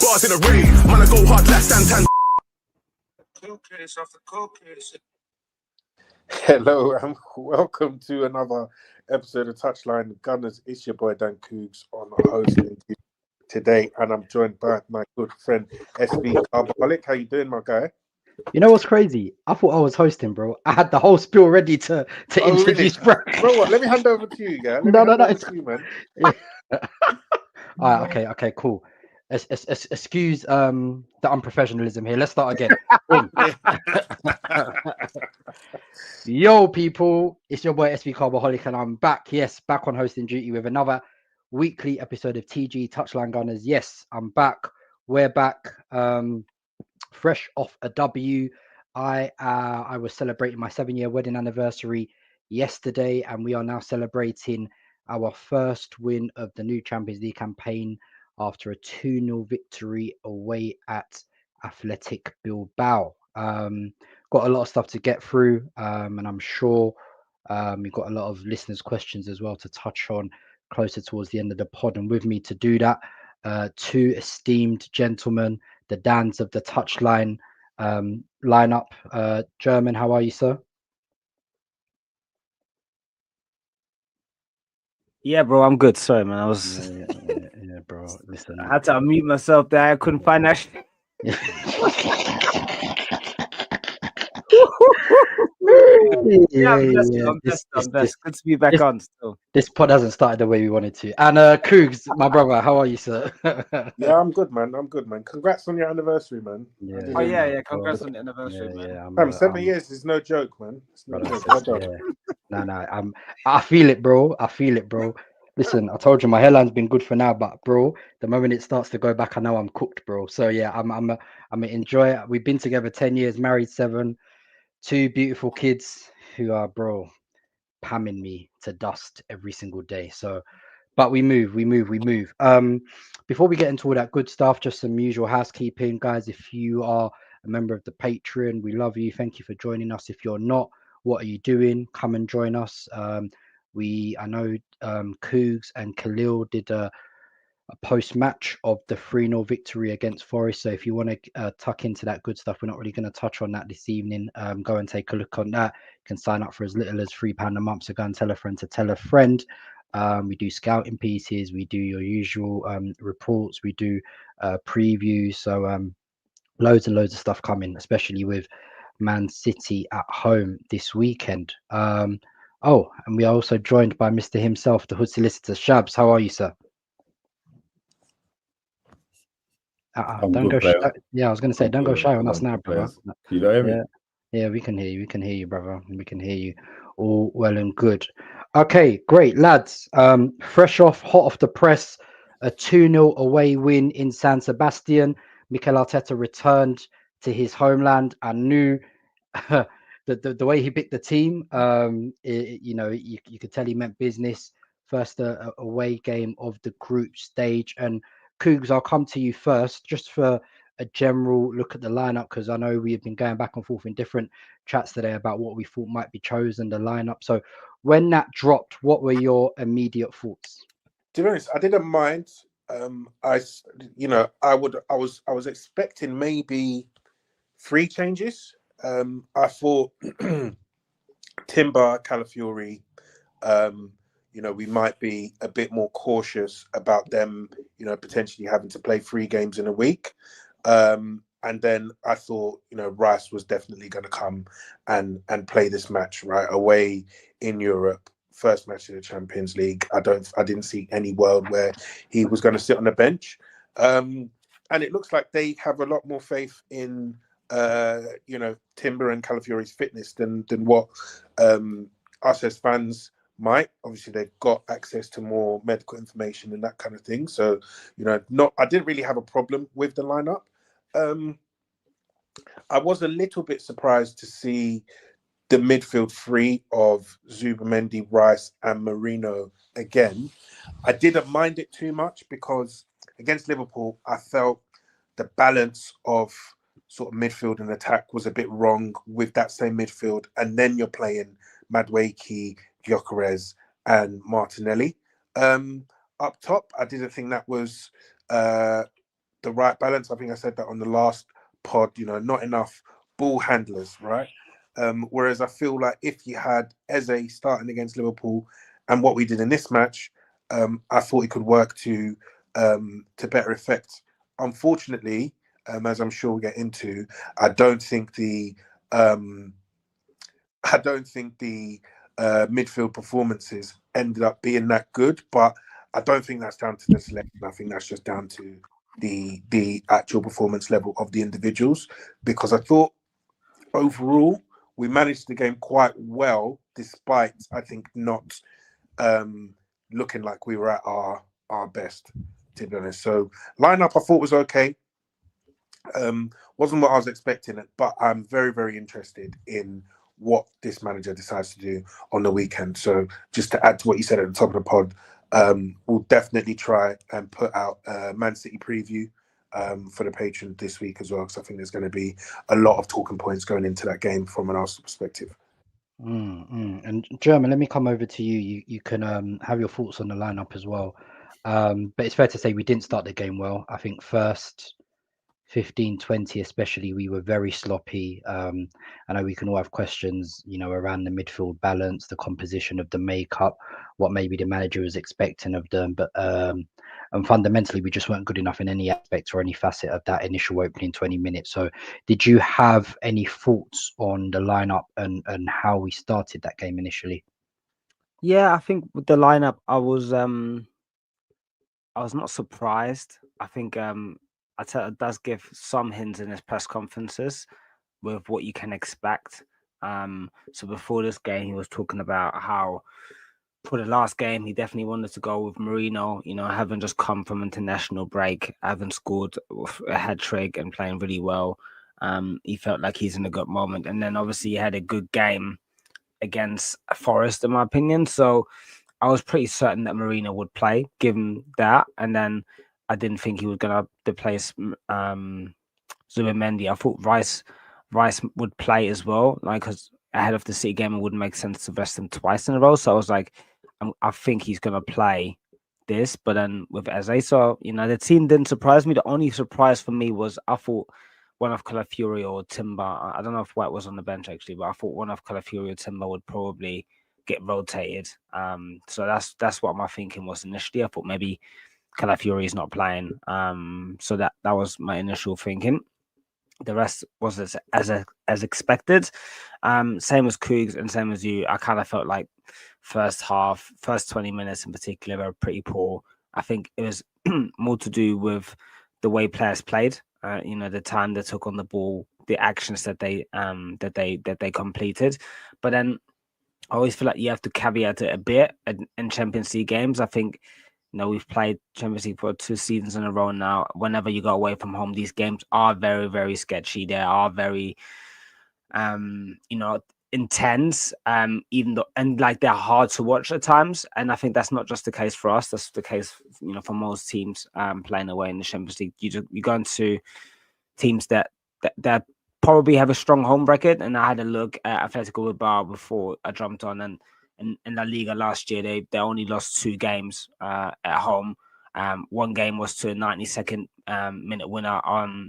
bars in a rave. Man, I go hard like Santan. Hello and welcome to another episode of Touchline Gunners. It's your boy Dankoogs on hosting today, and I'm joined by my good friend SB Carbolic. How you doing, my guy? You know what's crazy? I thought I was hosting, bro. I had the whole spiel ready to introduce, really? bro. Bro, what? Let me hand over to you, yeah. No, To you, man. Yeah. All right, okay, cool. Excuse the unprofessionalism here. Let's start again. Yo, people, it's your boy SB Carbaholic, and I'm back. Yes, back on hosting duty with another weekly episode of TG Touchline Gunners. Yes, I'm back. We're back. Fresh off a W. I was celebrating my 7-year wedding anniversary yesterday, and we are now celebrating our first win of the new Champions League campaign after a 2-0 victory away at Athletic Bilbao. Got a lot of stuff to get through, and I'm sure we've got a lot of listeners' questions as well to touch on closer towards the end of the pod. And with me to do that, two esteemed gentlemen, the Dans of the Touchline lineup. German, how are you, sir? Yeah, bro, I'm good. Sorry, man. I was Yeah, bro. Listen, I had to unmute myself there. I couldn't find that. I'm best. Good to be back on still. This pod hasn't started the way we wanted to. And Cougs, my brother, how are you, sir? Yeah, I'm good, man. Congrats on your anniversary, man. Yeah. Congrats on the anniversary, man. 7 years is no joke, man. It's no joke. No. I feel it, bro. Listen, I told you my hairline's been good for now, but bro, the moment it starts to go back, I know I'm cooked, bro. So yeah, I'm enjoy it. We've been together 10 years, married 7, 2 beautiful kids who are, bro, pamming me to dust every single day. So, but we move. Before we get into all that good stuff, just some usual housekeeping, guys. If you are a member of the Patreon, we love you. Thank you for joining us. If you're not, what are you doing? Come and join us. I know Cougs and Khalil did a post-match of the 3-0 victory against Forest. So if you want to tuck into that good stuff, we're not really going to touch on that this evening. Go and take a look on that. You can sign up for as little as £3 a month. So go and tell a friend to tell a friend. We do scouting pieces. We do your usual reports. We do previews. So loads and loads of stuff coming, especially with Man City at home this weekend. And we are also joined by Mr. himself, the Hood Solicitor, Shabs. How are you, sir? Don't go shy. Yeah, I was going to say, don't go shy on us now, brother. You know me? Yeah, we can hear you. We can hear you, brother. We can hear you all well and good. Okay, great, lads. Hot off the press, a 2-0 away win in San Sebastian. Mikel Arteta returned to his homeland. I knew the way he picked the team. You could tell he meant business. First away game of the group stage. And Cougs, I'll come to you first, just for a general look at the lineup, because I know we have been going back and forth in different chats today about what we thought might be chosen, the lineup. So when that dropped, what were your immediate thoughts? To be honest, I didn't mind. I was expecting maybe 3 changes. I thought Timber, Calafiori, we might be a bit more cautious about them, potentially having to play 3 games in a week. And then I thought, Rice was definitely going to come and play this match right away in Europe. First match in the Champions League. I didn't see any world where he was going to sit on the bench. And it looks like they have a lot more faith in, Timber and Calafiori's fitness than what us as fans might. Obviously, they've got access to more medical information and that kind of thing. So, I didn't really have a problem with the lineup. I was a little bit surprised to see the midfield 3 of Zubamendi, Rice, and Merino again. I didn't mind it too much because against Liverpool, I felt the balance of sort of midfield and attack was a bit wrong with that same midfield. And then you're playing Madueke, Gyökeres, and Martinelli. Up top, I didn't think that was the right balance. I think I said that on the last pod. Not enough ball handlers, right? Whereas I feel like if you had Eze starting against Liverpool and what we did in this match, I thought it could work to better effect. Unfortunately, as I'm sure we'll get into, I don't think the midfield performances ended up being that good, but I don't think that's down to the selection. I think that's just down to the actual performance level of the individuals, because I thought overall we managed the game quite well, despite I think not looking like we were at our best, to be honest. So lineup I thought was okay. Wasn't what I was expecting, but I'm very, very interested in what this manager decides to do on the weekend. So just to add to what you said at the top of the pod, we'll definitely try and put out a Man City preview for the patron this week as well, because I think there's going to be a lot of talking points going into that game from an Arsenal perspective. And German, let me come over to you. You can have your thoughts on the lineup as well. But it's fair to say we didn't start the game well. I think first 15, 20 especially, we were very sloppy. I know we can all have questions, around the midfield balance, the composition of the makeup, what maybe the manager was expecting of them. But and fundamentally, we just weren't good enough in any aspect or any facet of that initial opening 20 minutes. So did you have any thoughts on the lineup and how we started that game initially? Yeah, I think with the lineup, I was not surprised. I think Arteta does give some hints in his press conferences with what you can expect. So before this game, he was talking about how for the last game, he definitely wanted to go with Merino, having just come from international break, having scored a hat trick and playing really well. He felt like he's in a good moment. And then obviously he had a good game against Forest, in my opinion. So I was pretty certain that Merino would play, given that. And then I didn't think he was going to replace Zubimendi. I thought Rice would play as well, because ahead of the City game, it wouldn't make sense to rest him twice in a row. So I was like, I think he's going to play this. But then with Eze, so, the team didn't surprise me. The only surprise for me was I thought one of Calafiori or Timber, I don't know if White was on the bench actually, but I thought one of Calafiori or Timber would probably get rotated. So that's what my thinking was initially. I thought maybe Calafiori is not playing. So that was my initial thinking. The rest was as expected. Same as Cougs and same as you. I kind of felt like first 20 minutes in particular were pretty poor. I think it was more to do with the way players played. The time they took on the ball, the actions that they completed. But then I always feel like you have to caveat it a bit in Champions League games. I think, we've played Champions League for 2 seasons in a row now. Whenever you go away from home, these games are very, very sketchy. They are very, intense, even though, and like they're hard to watch at times. And I think that's not just the case for us. That's the case, for most teams playing away in the Champions League. You go into teams that probably have a strong home record. And I had a look at Atletico Bilbao before I jumped on, and in La Liga last year, they only lost 2 games at home. One game was to a 92nd minute winner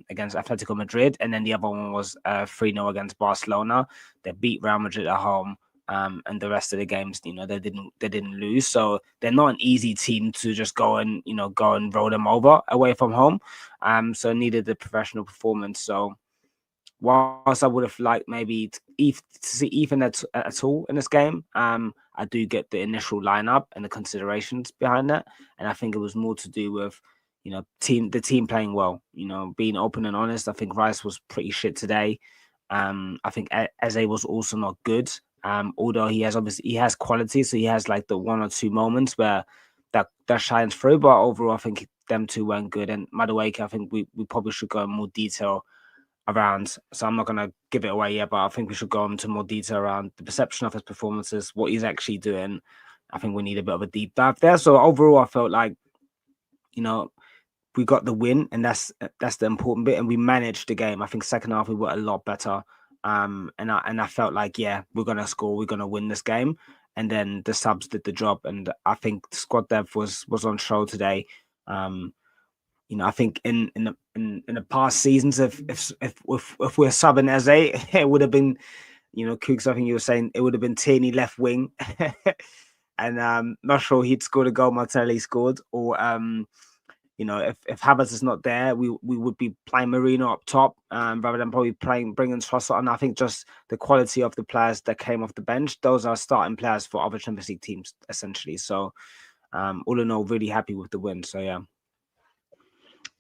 against Atletico Madrid, and then the other one was 3-0 against Barcelona. They beat Real Madrid at home, and the rest of the games, they didn't lose. So they're not an easy team to just go and roll them over away from home. So needed the professional performance. So whilst I would have liked maybe to see Ethan at all in this game, I do get the initial lineup and the considerations behind that, and I think it was more to do with the team playing well. Being open and honest, I think Rice was pretty shit today. I think Eze was also not good. Although he has quality, so he has like the 1 or 2 moments where that shines through. But overall, I think them two weren't good. And Madueke, I think we probably should go in more detail around, so I'm not going to give it away yet, but I think we should go into more detail around the perception of his performances, what he's actually doing. I think we need a bit of a deep dive there. So overall, I felt like, we got the win, and that's the important bit, and we managed the game. I think second half we were a lot better, and I felt like, yeah, we're going to score, we're going to win this game, and then the subs did the job, and I think squad depth was on show today. I think in the past seasons, if we're subbing as it would have been, Cougs, I think you were saying it would have been Tierney left wing, and not sure he'd scored a goal. Martelli scored, or if Havertz is not there, we would be playing Merino up top, rather than probably bringing Trossard. And I think just the quality of the players that came off the bench, those are starting players for other Champions League teams, essentially. So, all in all, really happy with the win. So, yeah.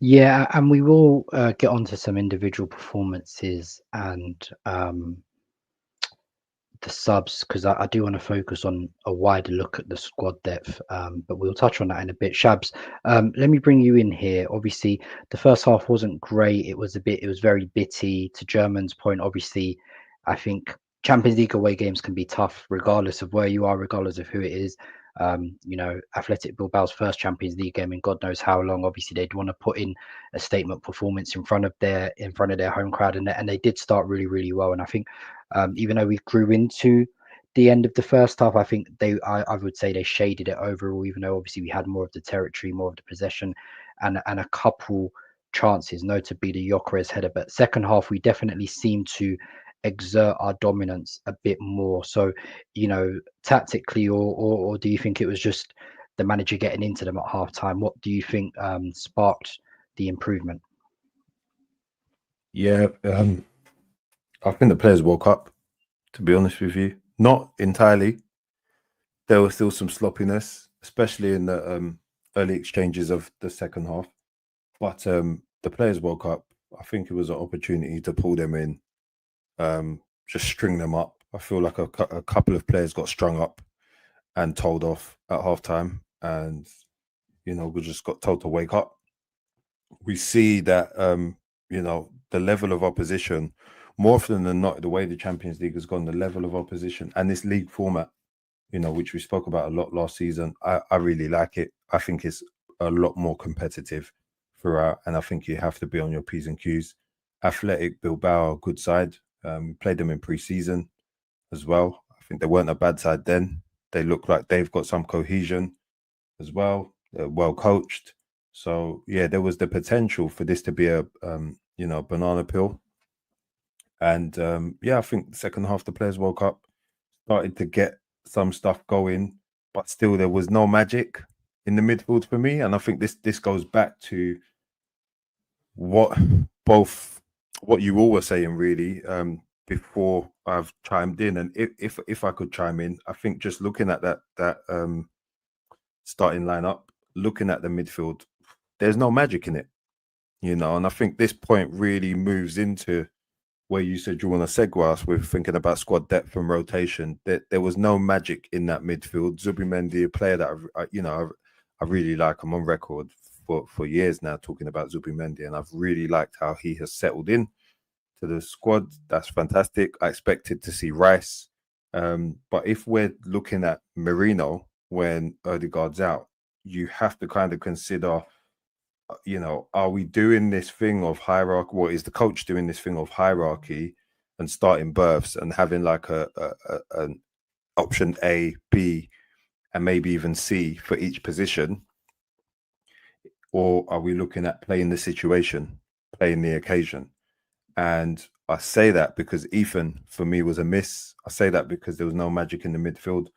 Yeah, and we will get onto some individual performances and the subs, because I do want to focus on a wider look at the squad depth, but we'll touch on that in a bit. Shabs, let me bring you in here. Obviously, the first half wasn't great. It was very bitty. To German's point, obviously, I think Champions League away games can be tough, regardless of where you are, regardless of who it is. Athletic Bilbao's first Champions League game in God knows how long. Obviously, they'd want to put in a statement performance in front of their home crowd, and they did start really, really well. And I think even though we grew into the end of the first half, I think I would say they shaded it overall. Even though obviously we had more of the territory, more of the possession, and a couple chances, notably the Gyökeres header. But second half, we definitely seemed to exert our dominance a bit more. So, tactically, or do you think it was just the manager getting into them at half time? What do you think sparked the improvement? Yeah, I think the players woke up, to be honest with you. Not entirely. There was still some sloppiness, especially in the early exchanges of the second half. But the players woke up. I think it was an opportunity to pull them in, just string them up. I feel like a couple of players got strung up and told off at halftime, and we just got told to wake up. We see that the level of opposition, more often than not, the way the Champions League has gone, the level of opposition and this league format, which we spoke about a lot last season, I really like it. I think it's a lot more competitive throughout, and I think you have to be on your P's and Q's. Athletic Bilbao, good side. We played them in pre-season as well. I think they weren't a bad side then. They look like they've got some cohesion as well. They're well coached. So yeah, there was the potential for this to be a banana peel. And I think the second half the players woke up, started to get some stuff going, but still there was no magic in the midfield for me. And I think this goes back to what you all were saying really before I've chimed in. And if I could chime in, I think just looking at that starting lineup, looking at the midfield, there's no magic in it, and I think this point really moves into where you said you want to segue us with thinking about squad depth and rotation. There was no magic in that midfield. Zubimendi, a player that I really like. I'm on record for years now talking about Zubimendi, and I've really liked how he has settled in to the squad. That's fantastic. I expected to see Rice, but if we're looking at Merino when Ødegaard's out, you have to kind of consider, are we doing this thing of hierarchy? What is the coach doing this thing of hierarchy and starting berths and having like an option A, B, and maybe even C for each position? Or are we looking at playing the situation, playing the occasion? And I say that because Ethan, for me, was a miss. I say that because there was no magic in the midfield.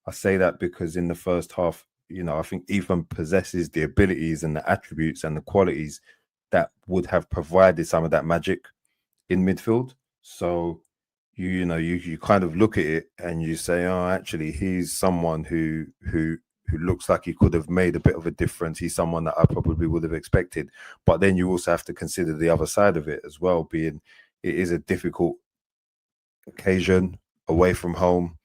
I say that because in the first half, I think Ethan possesses the abilities and the attributes and the qualities that would have provided some of that magic in midfield. So, you kind of look at it and you say, oh, actually, he's someone who looks like he could have made a bit of a difference. He's someone that I probably would have expected. But then you also have to consider the other side of it as well, being it is a difficult occasion away from home.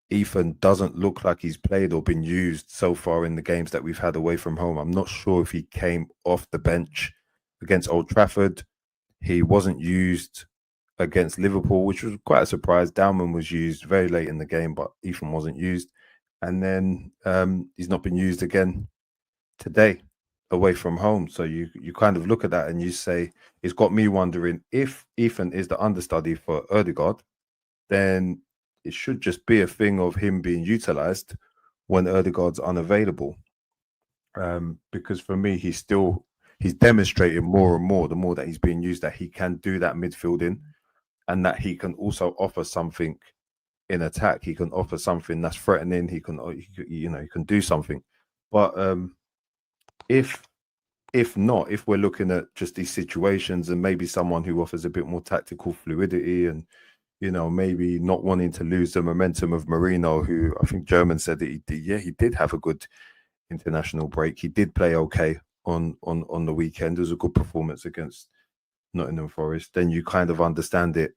Ethan doesn't look like he's played or been used so far in the games that we've had away from home. I'm not sure if he came off the bench against Old Trafford. He wasn't used against Liverpool, which was quite a surprise. Dalman was used very late in the game, but Ethan wasn't used. And then he's not been used again today away from home. So you kind of look at that and you say, it's got me wondering if Ethan is the understudy for Ødegaard, then it should just be a thing of him being utilised when Ødegaard's unavailable. because for me, he's demonstrating more and more the more that he's being used, that he can do that midfielding, and that he can also offer something in attack. He can offer something that's threatening. He can do something. But if we're looking at just these situations and maybe someone who offers a bit more tactical fluidity and, maybe not wanting to lose the momentum of Merino, who I think German said that he did have a good international break. He did play okay on the weekend. It was a good performance against Nottingham Forest. Then you kind of understand it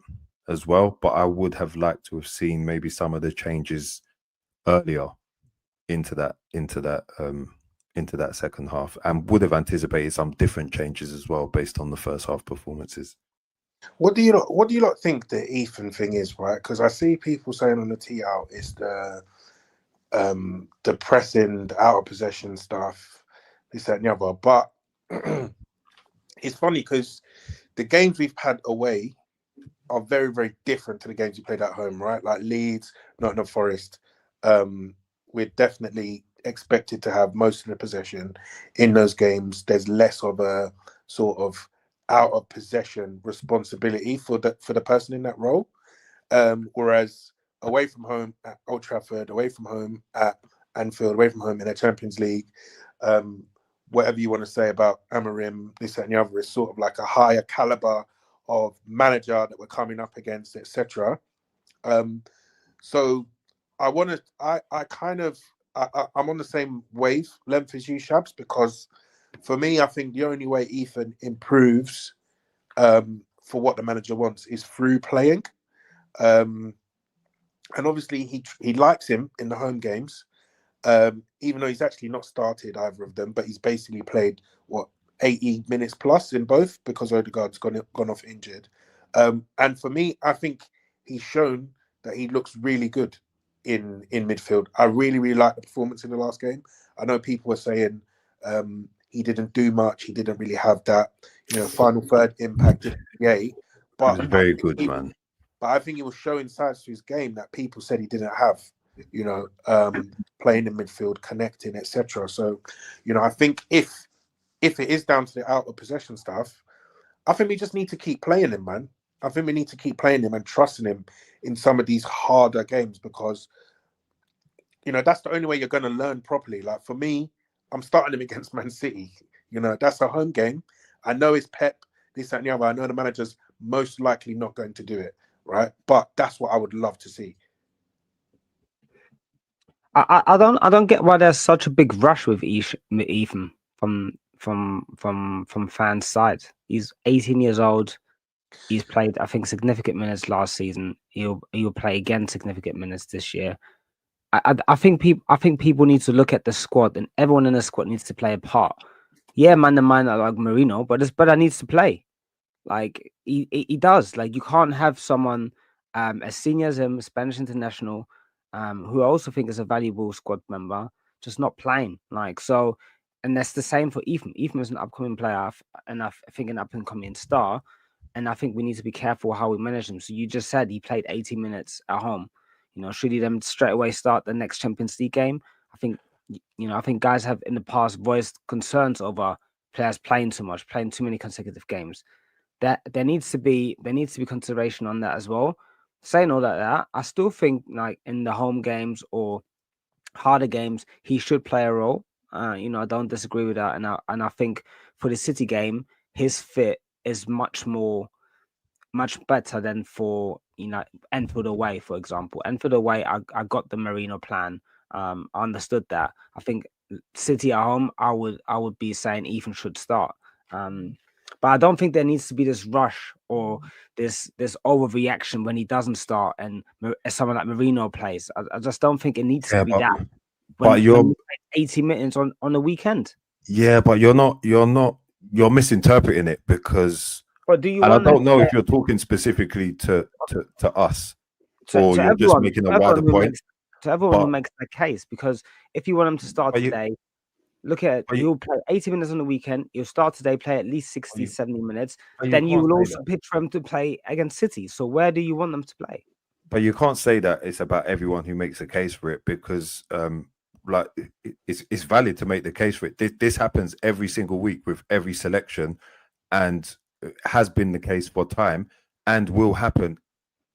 as well. But I would have liked to have seen maybe some of the changes earlier into that second half, and would have anticipated some different changes as well based on the first half performances. What do you lot think the Ethan thing is, right? Because I see people saying on the tee out it's the pressing, the out of possession stuff, this, that, and the other. But it's funny because the games we've had away are very, very different to the games we played at home, right? Like Leeds, Nottingham Forest. We're definitely expected to have most of the possession in those games. There's less of a sort of out of possession responsibility for the person in that role. Whereas away from home at Old Trafford, away from home at Anfield, away from home in the Champions League, whatever you want to say about Amorim, this, that, and the other, is sort of like a higher caliber of manager that we're coming up against, etc. So I'm on the same wavelength as you, Shabs, because for me, I think the only way Ethan improves for what the manager wants is through playing. And obviously he likes him in the home games, even though he's actually not started either of them, but he's basically played 80 minutes plus in both because Odegaard's gone off injured. And for me, I think he's shown that he looks really good in midfield. I really, really like the performance in the last game. I know people were saying he didn't do much. He didn't really have that, final third impact. But it was very good, man. But I think he was showing sides to his game that people said he didn't have, playing in midfield, connecting, etc. So, I think if it is down to the out of possession stuff, I think we just need to keep playing him, man. I think we need to keep playing him and trusting him in some of these harder games because, that's the only way you're going to learn properly. Like for me, I'm starting him against Man City. That's a home game. I know it's Pep, this, that, and the other. I know the manager's most likely not going to do it, right? But that's what I would love to see. I don't get why there's such a big rush with Ethan from fans' side. He's 18 years old. He's played, I think, significant minutes last season. He'll play again significant minutes this year. I think people need to look at the squad, and everyone in the squad needs to play a part. Yeah, man, the man like Merino, but this brother needs to play. Like he does. Like you can't have someone as senior as him, Spanish international, who I also think is a valuable squad member, just not playing. Like so, and that's the same for Ethan. Ethan is an upcoming player, and I think an up and coming star. And I think we need to be careful how we manage him. So you just said he played 80 minutes at home. Should he then straight away start the next Champions League game? I think, I think guys have in the past voiced concerns over players playing too much, playing too many consecutive games. That there needs to be consideration on that as well. Saying all that, I still think like in the home games or harder games, he should play a role. I don't disagree with that, and I think for the City game, his fit is much better than for Enfield away, for example. Enfield away, I got the Merino plan. I understood that. I think City at home, I would be saying Ethan should start. But I don't think there needs to be this rush or this overreaction when he doesn't start and someone like Merino plays. I just don't think it needs to be that. When you play 80 minutes on the weekend. Yeah, but you're misinterpreting it because. But do you? And I don't know if you're talking specifically to us, or you're just making a wider point. To everyone who makes that case, because if you want him to start today, look at it. He'll play 80 minutes on the weekend. He'll start today, play at least 60, 70 minutes. Then you will also pitch for him to play against City. So where do you want them to play? But you can't say that it's about everyone who makes a case for it because like it's valid to make the case for it. This happens every single week with every selection, and has been the case for time, and will happen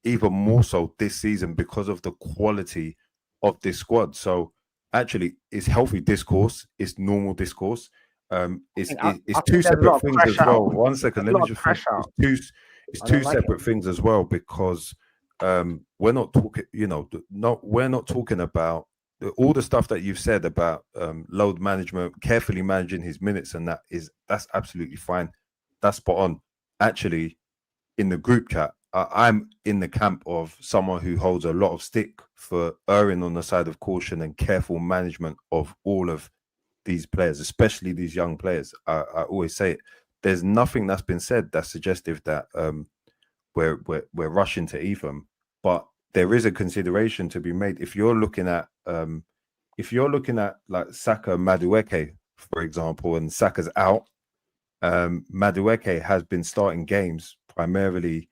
even more so this season because of the quality of this squad. So actually, it's healthy discourse, it's normal discourse. It's I two think there's a lot separate of things as pressure. well. One second, There's let a me lot of just finish. pressure. It's I two don't like it. separate things as well, because we're not talking, we're not talking about all the stuff that you've said about load management, carefully managing his minutes, and that's absolutely fine. That's spot on. Actually, in the group chat, I'm in the camp of someone who holds a lot of stick for erring on the side of caution and careful management of all of these players, especially these young players. I always say it. There's nothing that's been said that's suggestive that we're rushing to Ethan, but there is a consideration to be made. If you're looking at like Saka, Madueke, for example, and Saka's out, Madueke has been starting games primarily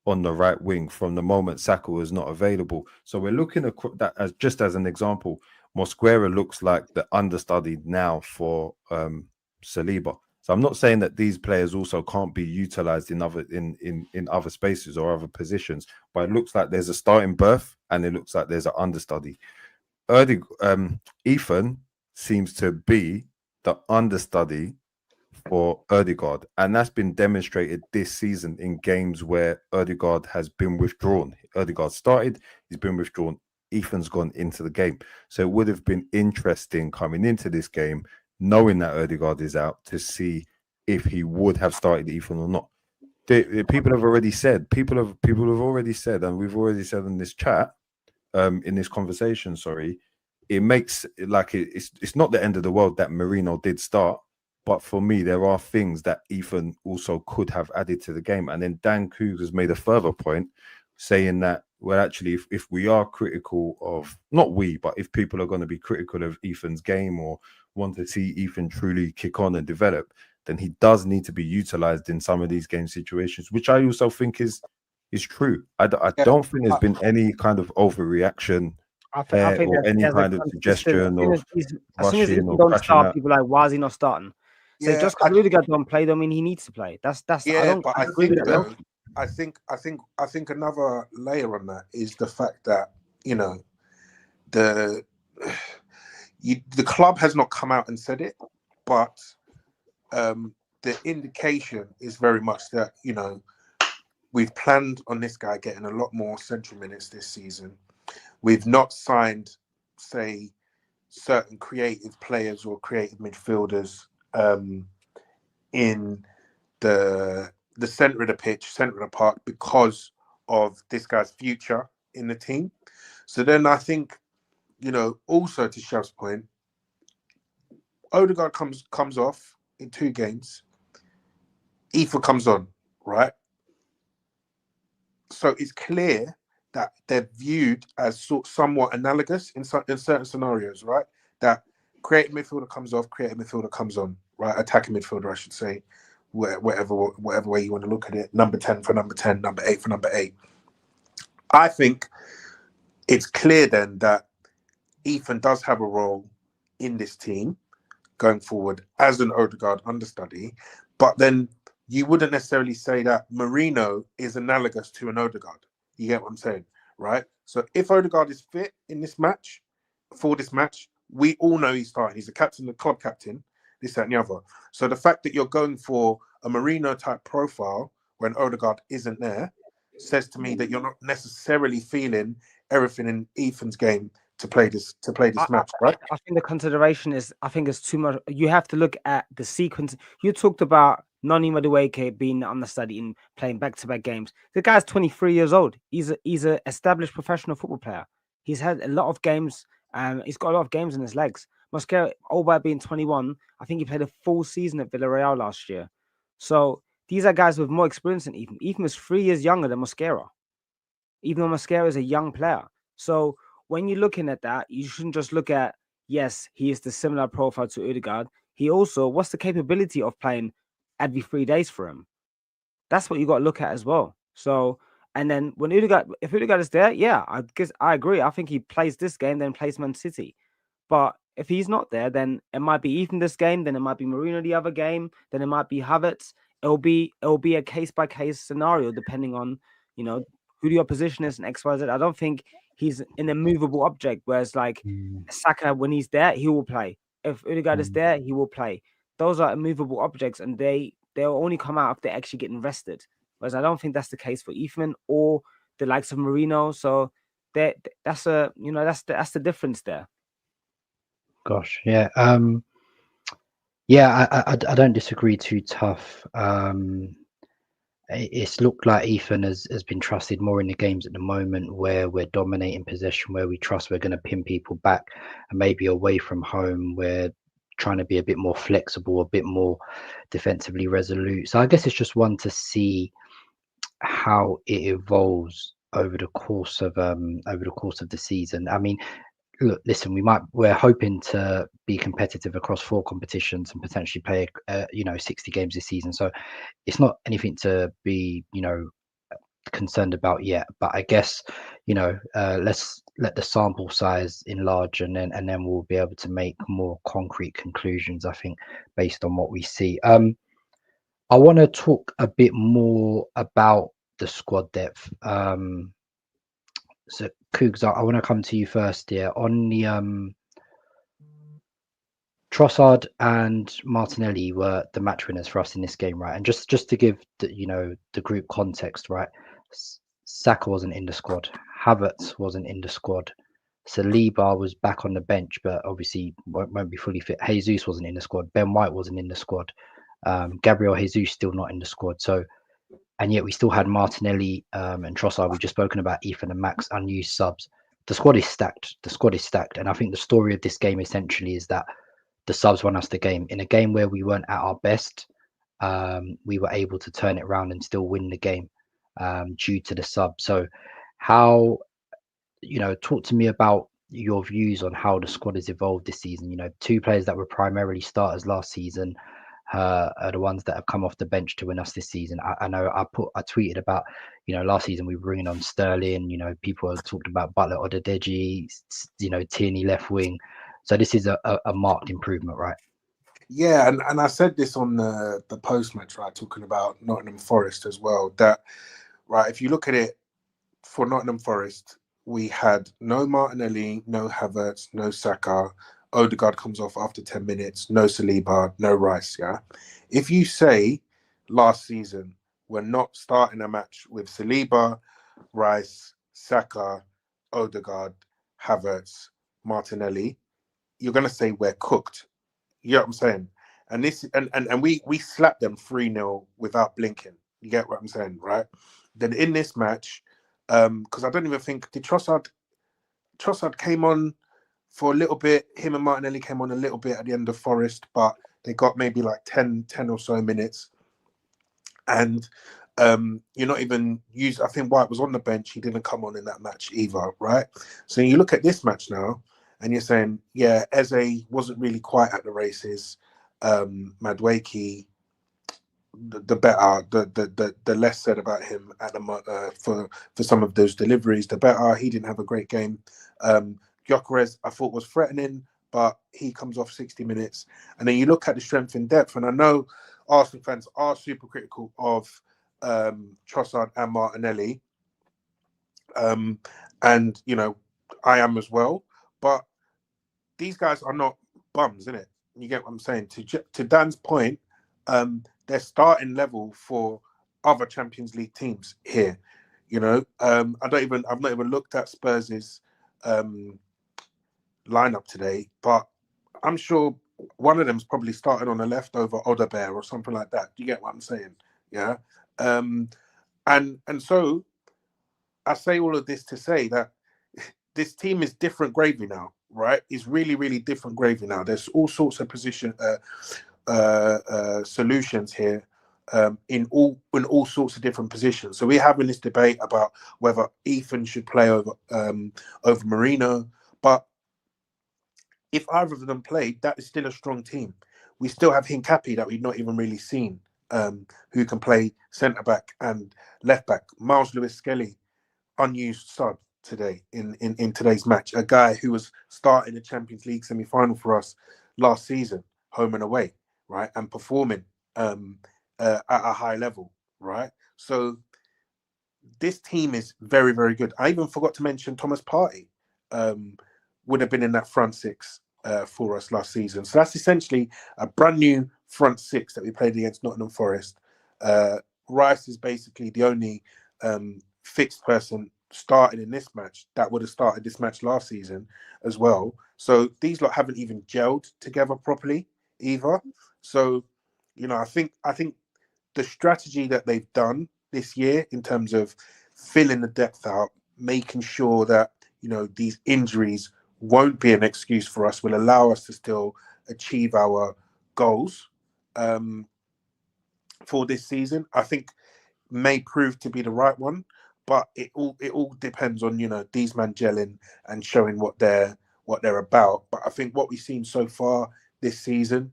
on the right wing from the moment Saka was not available. So we're looking at that as just as an example. Mosquera looks like the understudy now for Saliba. So I'm not saying that these players also can't be utilized in other spaces or other positions, but it looks like there's a starting berth and it looks like there's an understudy. Ethan seems to be the understudy for Ødegaard, and that's been demonstrated this season in games where Ødegaard has been withdrawn. Ødegaard started, he's been withdrawn, Ethan's gone into the game. So it would have been interesting coming into this game, knowing that Ødegaard is out, to see if he would have started Ethan or not. People have already said, and we've already said in this chat, in this conversation, sorry, it makes like it's not the end of the world that Merino did start. But for me, there are things that Ethan also could have added to the game. And then Dankoogs has made a further point, saying that, well, actually, if we are critical of, not we, but if people are going to be critical of Ethan's game or want to see Ethan truly kick on and develop, then he does need to be utilized in some of these game situations, which I also think is true. I don't think there's been any kind of overreaction I think or any kind of suggestion of as soon as he rushing or don't crashing start, out. people are like, why is he not starting? So Yeah, just because Rudiger don't play, don't mean he needs to play. That's yeah, I I agree think with that. I think another layer on that is the fact that the club has not come out and said it, but the indication is very much that we've planned on this guy getting a lot more central minutes this season. We've not signed, say, certain creative players or creative midfielders in the center of the pitch, center of the park, because of this guy's future in the team. So then I think, also to Shabs' point, Ødegaard comes off in 2 games. Ethan comes on, right? So it's clear that they're viewed as somewhat analogous in certain scenarios, right? That creative midfielder comes off, creative midfielder comes on, right? Attacking midfielder, I should say, whatever way you want to look at it. Number 10 for number 10, number 8 for number 8. I think it's clear then that Ethan does have a role in this team going forward as an Ødegaard understudy, but then you wouldn't necessarily say that Merino is analogous to an Ødegaard. You get what I'm saying, right? So if Ødegaard is fit in this match, for this match, we all know he's starting. He's the captain, the club captain, this, that, and the other. So the fact that you're going for a Merino type profile when Ødegaard isn't there says to me that you're not necessarily feeling everything in Ethan's game to play this match, right? I think the consideration is, I think it's too much. You have to look at the sequence. You talked about Noni Madueke being the understudy in playing back-to-back games. The guy's 23 years old. He's an established professional football player. He's had a lot of games. He's got a lot of games in his legs. Mosquera, albeit being 21, I think he played a full season at Villarreal last year. So these are guys with more experience than Ethan. Ethan is 3 years younger than Mosquera, even though Mosquera is a young player. So when you're looking at that, you shouldn't just look at, yes, he is the similar profile to Ødegaard. He also, what's the capability of playing every 3 days for him? That's what you got to look at as well. So, and then when if Ødegaard is there, yeah, I guess I agree. I think he plays this game, then plays Man City. But if he's not there, then it might be Ethan this game, then it might be Merino the other game, then it might be Havertz. It'll be a case by case scenario depending on, you know, who the opposition is and X, Y, Z. I don't think he's an immovable object. Whereas like Saka, when he's there, he will play. If Odegaard is there, he will play. Those are immovable objects, and they'll only come out if they're actually getting rested. Whereas I don't think that's the case for Ethan or the likes of Merino. So that's the difference there. Gosh, yeah. Yeah, I don't disagree too tough. It's looked like Ethan has been trusted more in the games at the moment where we're dominating possession, where we trust we're going to pin people back, and maybe away from home we're trying to be a bit more flexible, a bit more defensively resolute. So I guess it's just one to see how it evolves over the course of the season. I mean, look, listen, we're hoping to be competitive across 4 competitions and potentially play 60 games this season, so it's not anything to be concerned about yet. But I guess let's let the sample size enlarge, and then we'll be able to make more concrete conclusions, I think, based on what we see. I want to talk a bit more about the squad depth. So Cougs, I want to come to you first here on the Trossard and Martinelli were the match winners for us in this game, right? And just to give the group context, right? Saka wasn't in the squad, Havertz wasn't in the squad, Saliba was back on the bench, but obviously won't be fully fit. Jesus wasn't in the squad, Ben White wasn't in the squad, Gabriel Jesus still not in the squad. So, and yet we still had Martinelli and Trossard. We've just spoken about Ethan and Max, unused subs. The squad is stacked. And I think the story of this game essentially is that the subs won us the game. In a game where we weren't at our best, we were able to turn it around and still win the game due to the sub. So how, talk to me about your views on how the squad has evolved this season. 2 players that were primarily starters last season are the ones that have come off the bench to win us this season. I know I tweeted about, last season we were bringing on Sterling, people have talked about Butler, Odedeji, Tierney left wing. So this is a marked improvement, right? Yeah, and I said this on the post-match, right, talking about Nottingham Forest as well, that, right, if you look at it, for Nottingham Forest, we had no Martinelli, no Havertz, no Saka, Odegaard comes off after 10 minutes, no Saliba, no Rice, yeah? If you say last season, we're not starting a match with Saliba, Rice, Saka, Odegaard, Havertz, Martinelli, you're going to say we're cooked. You know what I'm saying? And this and we slapped them 3-0 without blinking. You get what I'm saying, right? Then in this match, because I don't even think did Trossard came on for a little bit. Him and Martinelli came on a little bit at the end of Forest, but they got maybe like 10 or so minutes. And you're not even used. I think White was on the bench. He didn't come on in that match either, right? So you look at this match now, and you're saying, yeah, Eze wasn't really quite at the races. Madueke, the better, the less said about him at the for some of those deliveries, the better. He didn't have a great game. Gyökeres, I thought was threatening, but he comes off 60 minutes. And then you look at the strength in depth, and I know Arsenal fans are super critical of Trossard and Martinelli, and I am as well. But these guys are not bums, innit? You get what I'm saying? To Dan's point, they're starting level for other Champions League teams here. I've not even looked at Spurs' lineup today, but I'm sure one of them's probably starting on the left over Odegaard or something like that. Do you get what I'm saying? Yeah. And so I say all of this to say that this team is different gravy now, right? It's really, really different gravy now. There's all sorts of solutions here in all sorts of different positions. So we're having this debate about whether Ethan should play over Merino, but if either of them played, that is still a strong team. We still have Hincapi that we've not even really seen, who can play centre back and left back. Miles Lewis Skelly, unused sub. today in today's match. A guy who was starting the Champions League semi-final for us last season, home and away, right, and performing at a high level, right. So this team is very, very good. I even forgot to mention Thomas Partey would have been in that front six for us last season. So that's essentially a brand new front six that we played against Nottingham Forest. Rice is basically the only fixed person starting in this match that would have started this match last season as well. So these lot haven't even gelled together properly either. So, I think the strategy that they've done this year in terms of filling the depth out, making sure that, these injuries won't be an excuse for us, will allow us to still achieve our goals for this season, I think may prove to be the right one. But it all depends on, these man gelling and showing what they're about. But I think what we've seen so far this season,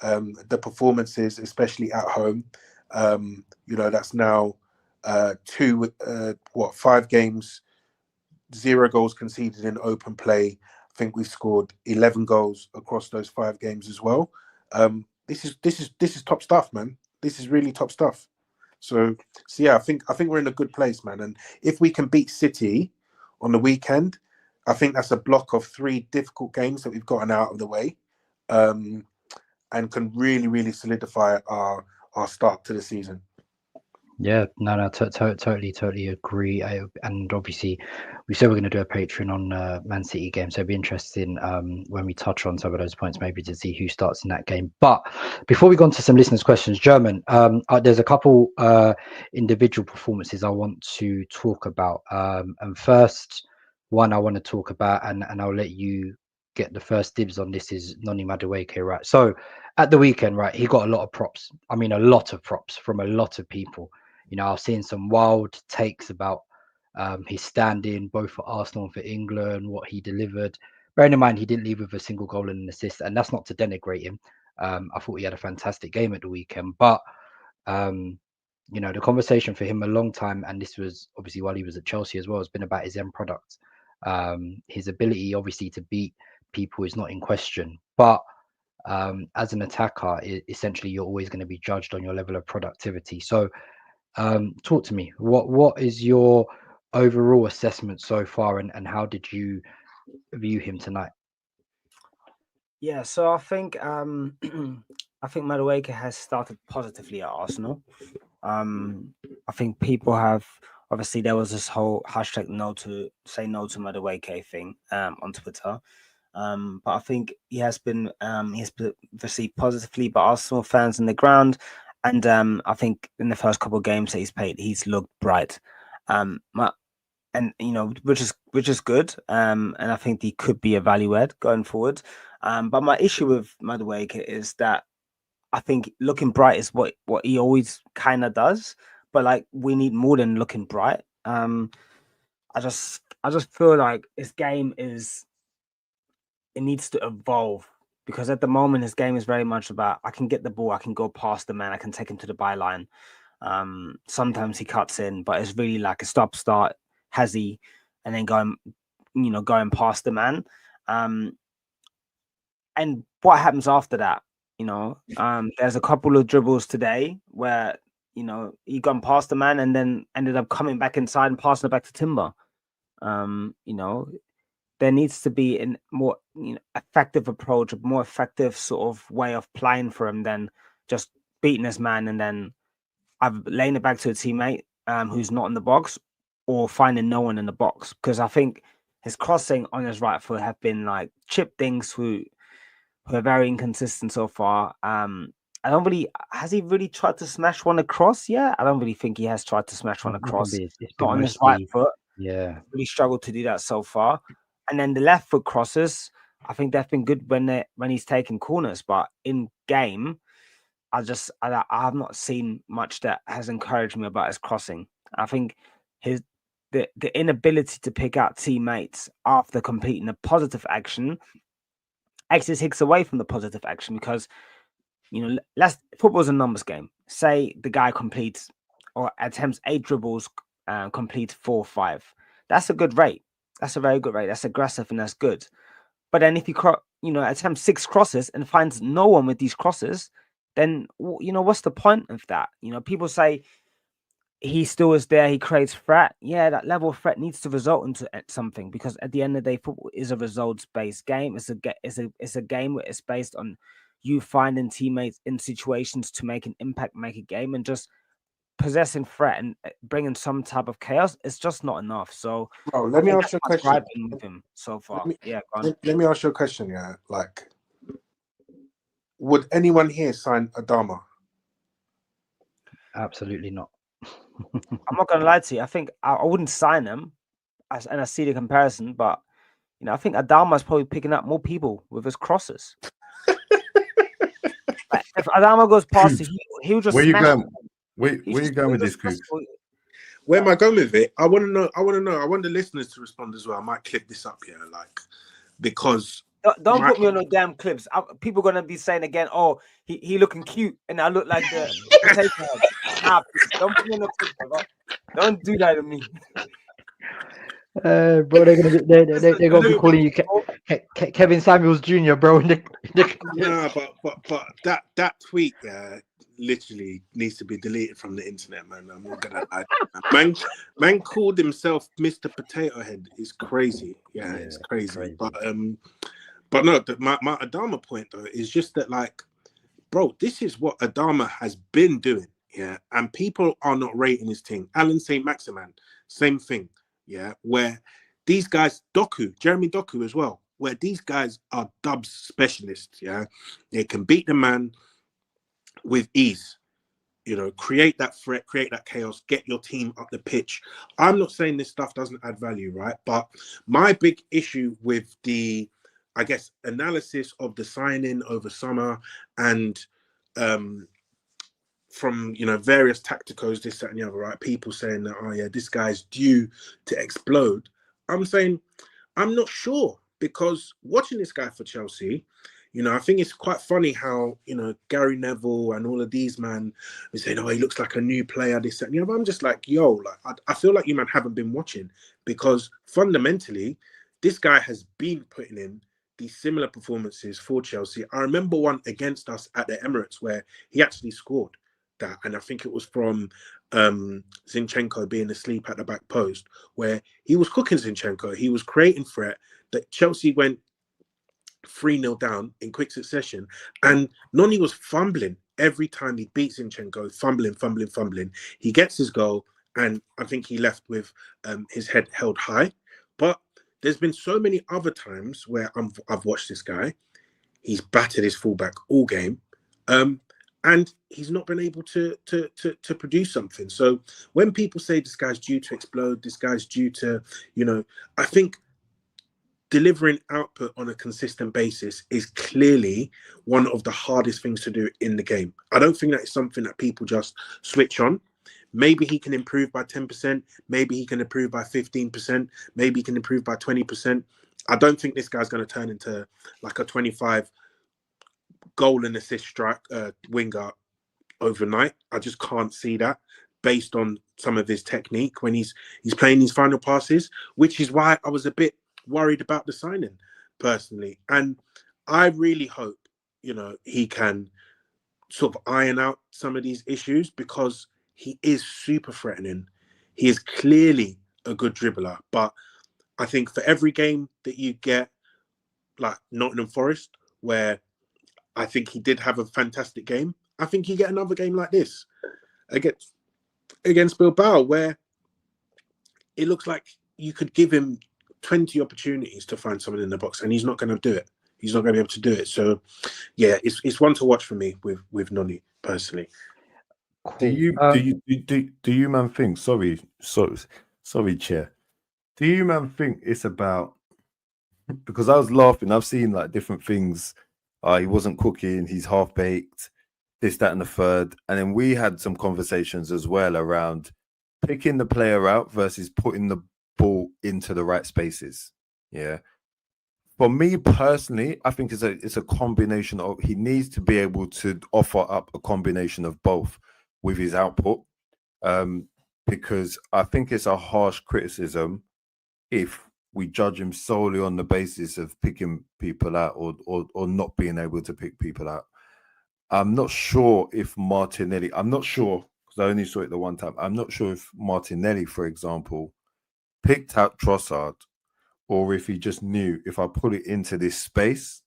the performances, especially at home, that's now 5 games, 0 goals conceded in open play. I think we've scored 11 goals across those 5 games as well. This is top stuff, man. This is really top stuff. So yeah, I think we're in a good place, man. And if we can beat City on the weekend, I think that's a block of 3 difficult games that we've gotten out of the way, and can really, really solidify our start to the season. Yeah, no, totally agree. And obviously, we said we're going to do a Patreon on Man City game, so it'd be interesting when we touch on some of those points, maybe to see who starts in that game. But before we go on to some listeners' questions, German, there's a couple individual performances I want to talk about. And first one I want to talk about, and I'll let you get the first dibs on this, is Noni Madueke, right? So at the weekend, right, he got a lot of props. I mean, a lot of props from a lot of people. I've seen some wild takes about his stand-in, both for Arsenal and for England, what he delivered. Bearing in mind, he didn't leave with a single goal and an assist, and that's not to denigrate him. I thought he had a fantastic game at the weekend. But, the conversation for him a long time, and this was obviously while he was at Chelsea as well, has been about his end product. His ability, obviously, to beat people is not in question. But as an attacker, essentially, you're always going to be judged on your level of productivity. So, talk to me. What is your overall assessment so far, and how did you view him tonight? Yeah, so I think Madueke has started positively at Arsenal. I think people have, obviously there was this whole hashtag no to Madueke thing on Twitter. But I think he has been received positively by Arsenal fans in the ground. And I think in the first couple of games that he's played, he's looked bright. Which is good. And I think he could be a value add going forward. But my issue with Madueke is that I think looking bright is what he always kind of does. But like, we need more than looking bright. I just feel like his game needs to evolve, because at the moment his game is very much about, I can get the ball, I can go past the man, I can take him to the byline. Sometimes he cuts in, but it's really like a stop-start, has he, and then going past the man. And what happens after that? There's a couple of dribbles today where he gone past the man and then ended up coming back inside and passing it back to Timber. There needs to be a more effective approach, a more effective sort of way of playing for him than just beating his man and then either laying it back to a teammate who's not in the box, or finding no one in the box. Because I think his crossing on his right foot have been like chip things who are very inconsistent so far. Has he really tried to smash one across yet? I don't really think he has tried to smash one across. It's not on his right foot. Yeah, really struggled to do that so far. And then the left foot crosses, I think they've been good when he's taken corners, but in game, I have not seen much that has encouraged me about his crossing. I think the inability to pick out teammates after completing a positive action exits Hicks away from the positive action, because football's a numbers game. Say the guy completes or attempts 8 dribbles, complete 4 or 5. that's a good rate. That's a very good rate. That's aggressive and that's good. But then if he attempts 6 crosses and finds no one with these crosses, then what's the point of that? People say he still is there. He creates threat. Yeah, that level of threat needs to result into something, because at the end of the day, football is a results-based game. It's a game where it's based on you finding teammates in situations to make an impact, make a game, and just possessing threat and bringing some type of chaos. It's just not enough. So, Bro, let me ask you a question. Griping with him so far. Let me ask you a question. Yeah, like, would anyone here sign Adama? Absolutely not. I'm not gonna lie to you. I think I wouldn't sign him, and I see the comparison, but I think Adama's probably picking up more people with his crosses. If Adama goes past it, he'll just. Where you smash going? him. Where you going with this, Coogs? Where am I going with it? I want to know. I want the listeners to respond as well. I might clip this up here, like, because don't put me on no damn clips. People are gonna be saying again, "Oh, he looking cute," and I look like the potato head. Nah, please, don't put me on no clips, bro. Don't do that to me. Bro, they're gonna be calling you Kevin Samuels Jr., bro. Nah, but that tweet, literally needs to be deleted from the internet, man. I'm not gonna lie. Man called himself Mr. Potato Head. It's crazy. Yeah, it's crazy. But no, my Adama point though is just that, like, bro, this is what Adama has been doing, yeah, and people are not rating his thing. Alan St. Maximan, same thing, yeah, where these guys, Jeremy Doku as well, where these guys are dubs specialists, yeah, they can beat the man with ease, create that threat, create that chaos, get your team up the pitch. I'm not saying this stuff doesn't add value, right? But my big issue with the, I guess, analysis of the signing over summer and from various tacticos, this, that, and the other, right? People saying that, oh yeah, this guy's due to explode. I'm saying I'm not sure, because watching this guy for Chelsea, I think it's quite funny how, Gary Neville and all of these man are saying, oh, he looks like a new player, this, that, and the other. I'm just like, yo, like, I feel like you man haven't been watching, because fundamentally, this guy has been putting in these similar performances for Chelsea. I remember one against us at the Emirates where he actually scored that, and I think it was from Zinchenko being asleep at the back post, where he was cooking Zinchenko. He was creating threat that Chelsea went 3-0 down in quick succession, and Noni was fumbling every time he beat Zinchenko, fumbling. He gets his goal, and I think he left with his head held high. But there's been so many other times where I've watched this guy. He's battered his fullback all game, and he's not been able to produce something. So when people say this guy's due to explode, this guy's due to, I think delivering output on a consistent basis is clearly one of the hardest things to do in the game. I don't think that is something that people just switch on. Maybe he can improve by 10%. Maybe he can improve by 15%. Maybe he can improve by 20%. I don't think this guy's going to turn into like a 25 goal and assist winger overnight. I just can't see that based on some of his technique when he's playing these final passes, which is why I was a bit worried about the signing personally. And I really hope, he can sort of iron out some of these issues, because he is super threatening. He is clearly a good dribbler, but I think for every game that you get, like Nottingham Forest, where I think he did have a fantastic game, I think you get another game like this against Bilbao, where it looks like you could give him 20 opportunities to find someone in the box, and he's not going to do it. He's not going to be able to do it. So, yeah, it's one to watch for me with Noni personally. Do you man think? Sorry, Chair. Do you man think it's about? Because I was laughing. I've seen like different things. He wasn't cooking. He's half baked. This, that, and the third. And then we had some conversations as well around picking the player out versus putting the ball into the right spaces. Yeah. For me personally, I think it's a combination of, he needs to be able to offer up a combination of both with his output. Because I think it's a harsh criticism if we judge him solely on the basis of picking people out or not being able to pick people out. I'm not sure if Martinelli, I'm not sure, because I only saw it the one time. I'm not sure if Martinelli, for example, picked out Trossard, or if he just knew if I put it into this space,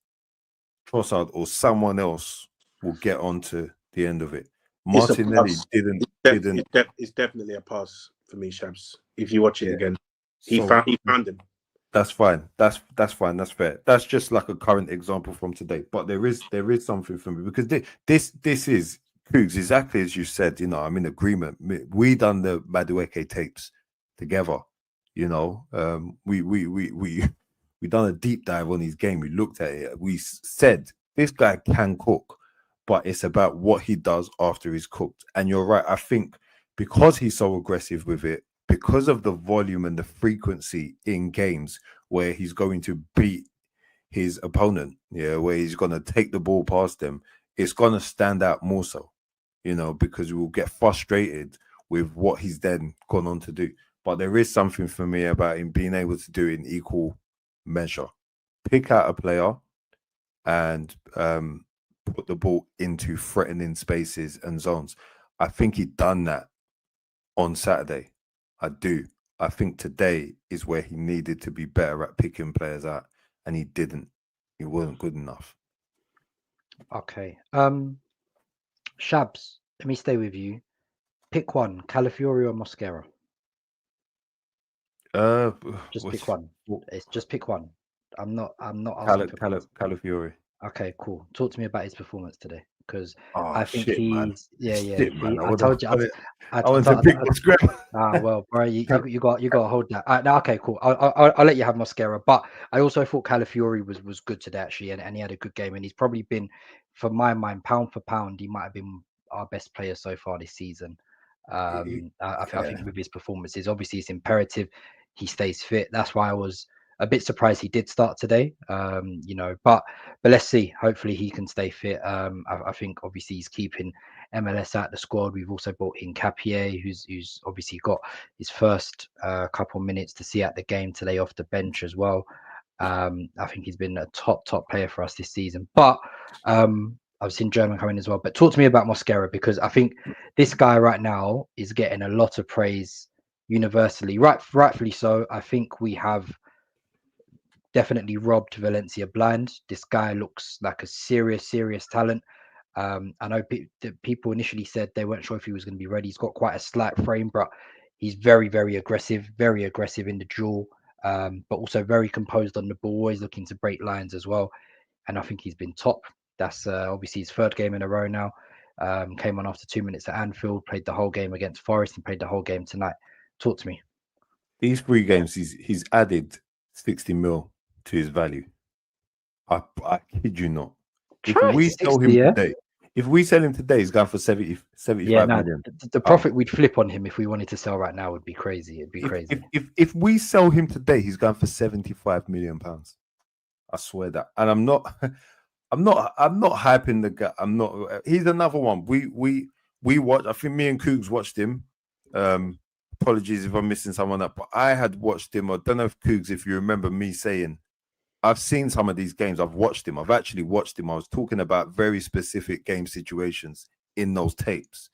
Trossard or someone else will get onto the end of it. Martinelli didn't. It's definitely a pass for me, Shabs. If you watch it again, he found him. That's fine. That's fine. That's fair. That's just like a current example from today. But there is something for me, because this is Cougs, exactly as you said. You know, I'm in agreement. We done the Madueke tapes together. You know, we done a deep dive on his game. We looked at it. We said this guy can cook, but it's about what he does after he's cooked. And you're right. I think because he's so aggressive with it, because of the volume and the frequency in games where he's going to beat his opponent, where he's going to take the ball past them, it's going to stand out more so, because we'll get frustrated with what he's then gone on to do. But there is something for me about him being able to do it in equal measure. Pick out a player and put the ball into threatening spaces and zones. I think he'd done that on Saturday. I do. I think today is where he needed to be better at picking players out, and he didn't. He wasn't good enough. Okay. Shabs, let me stay with you. Pick one, Calafiori or Mosquera? Just pick one. It's just pick one. I'm not asking for Calafiori. Okay, cool. Talk to me about his performance today, because I think shit, he's man. I told you. I want to pick Mosquera. Well, bro, you got to hold that. Now, okay, cool. I'll let you have Mosquera, but I also thought Calafiori was good today actually, and he had a good game, and he's probably been, for my mind, pound for pound, he might have been our best player so far this season. I think with his performances, obviously it's imperative he stays fit. That's why I was a bit surprised he did start today. But let's see. Hopefully he can stay fit. I think obviously he's keeping MLS out the squad. We've also brought in Capier, who's obviously got his first couple minutes to see at the game today off the bench as well. I think he's been a top player for us this season. But I've seen German coming as well. But talk to me about Mosquera, because I think this guy right now is getting a lot of praise universally, rightfully so. I think we have definitely robbed Valencia blind. This guy looks like a serious talent. I know people initially said they weren't sure if he was going to be ready. He's got quite a slight frame, but he's very aggressive in the duel, but also very composed on the ball, always looking to break lines as well. And I think he's been top. That's obviously his third game in a row now. Came on after 2 minutes at Anfield, played the whole game against Forest, and played the whole game tonight. Talk to me. These 3 games, he's added 60 mil to his value. I kid you not. If we sell him today, he's going for 75 million. The profit we'd flip on him if we wanted to sell right now would be crazy. It'd be crazy. If we sell him today, he's going for 75 million pounds. I swear that. And I'm not hyping the guy. He's another one. We watched. I think me and Cougs watched him. Apologies if I'm missing someone up, but I had watched him. I don't know if Cougs, if you remember me saying, I've seen some of these games. I've watched him. I've actually watched him. I was talking about very specific game situations in those tapes.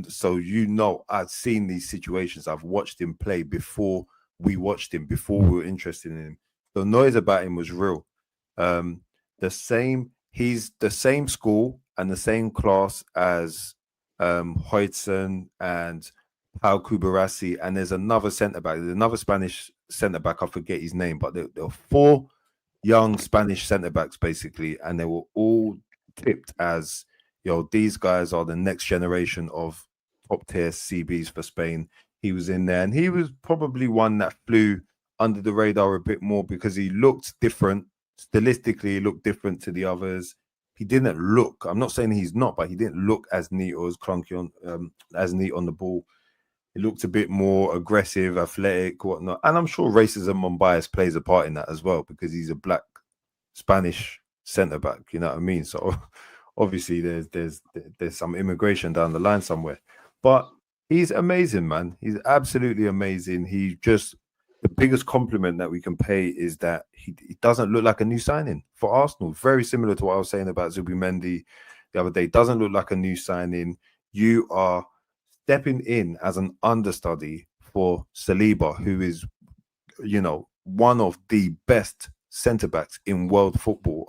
So, I've seen these situations. I've watched him play before we watched him, before we were interested in him. The noise about him was real. He's the same school and the same class as Hoytson and Pau Kubarasi, and there's another centre-back. There's another Spanish centre-back. I forget his name, but there were 4 young Spanish centre-backs, basically, and they were all tipped as, these guys are the next generation of top-tier CBs for Spain. He was in there, and he was probably one that flew under the radar a bit more because he looked different. Stylistically, he looked different to the others. He didn't look, I'm not saying he's not, but he didn't look as neat or as clunky as neat on the ball. He looked a bit more aggressive, athletic, whatnot. And I'm sure racism and bias plays a part in that as well, because he's a black Spanish centre-back, you know what I mean? So obviously there's some immigration down the line somewhere. But he's amazing, man. He's absolutely amazing. the biggest compliment that we can pay is that he doesn't look like a new signing for Arsenal. Very similar to what I was saying about Zubimendi the other day. Doesn't look like a new signing. You are stepping in as an understudy for Saliba, who is, one of the best centre backs in world football.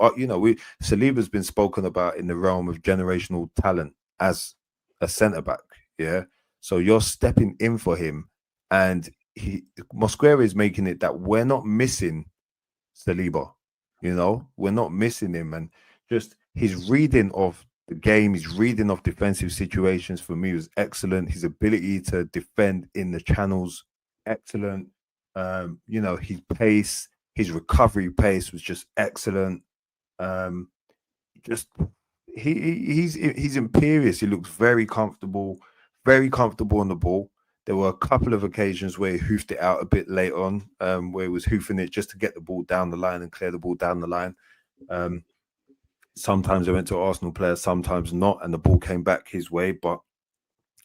Saliba's been spoken about in the realm of generational talent as a centre back. Yeah, so you're stepping in for him, and Mosquera is making it that we're not missing Saliba. We're not missing him, and just his reading of the game, his reading of defensive situations for me was excellent. His ability to defend in the channels, excellent. His pace, his recovery pace was just excellent. He's imperious. He looks very comfortable on the ball. There were a couple of occasions where he hoofed it out a bit late on, where he was hoofing it just to get the ball down the line and clear the ball down the line. Sometimes it went to Arsenal players, sometimes not, and the ball came back his way. But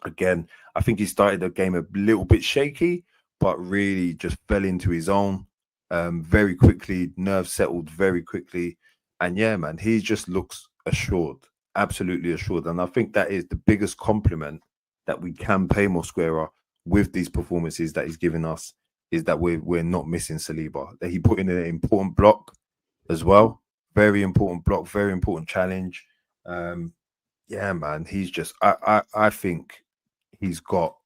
again, I think he started the game a little bit shaky, but really just fell into his own very quickly. Nerves settled very quickly. And yeah, man, he just looks assured, absolutely assured. And I think that is the biggest compliment that we can pay Mosquera with these performances that he's given us, is that we're not missing Saliba. That he put in an important block as well. Very important block, very important challenge. Yeah, man, he's just, I think he's got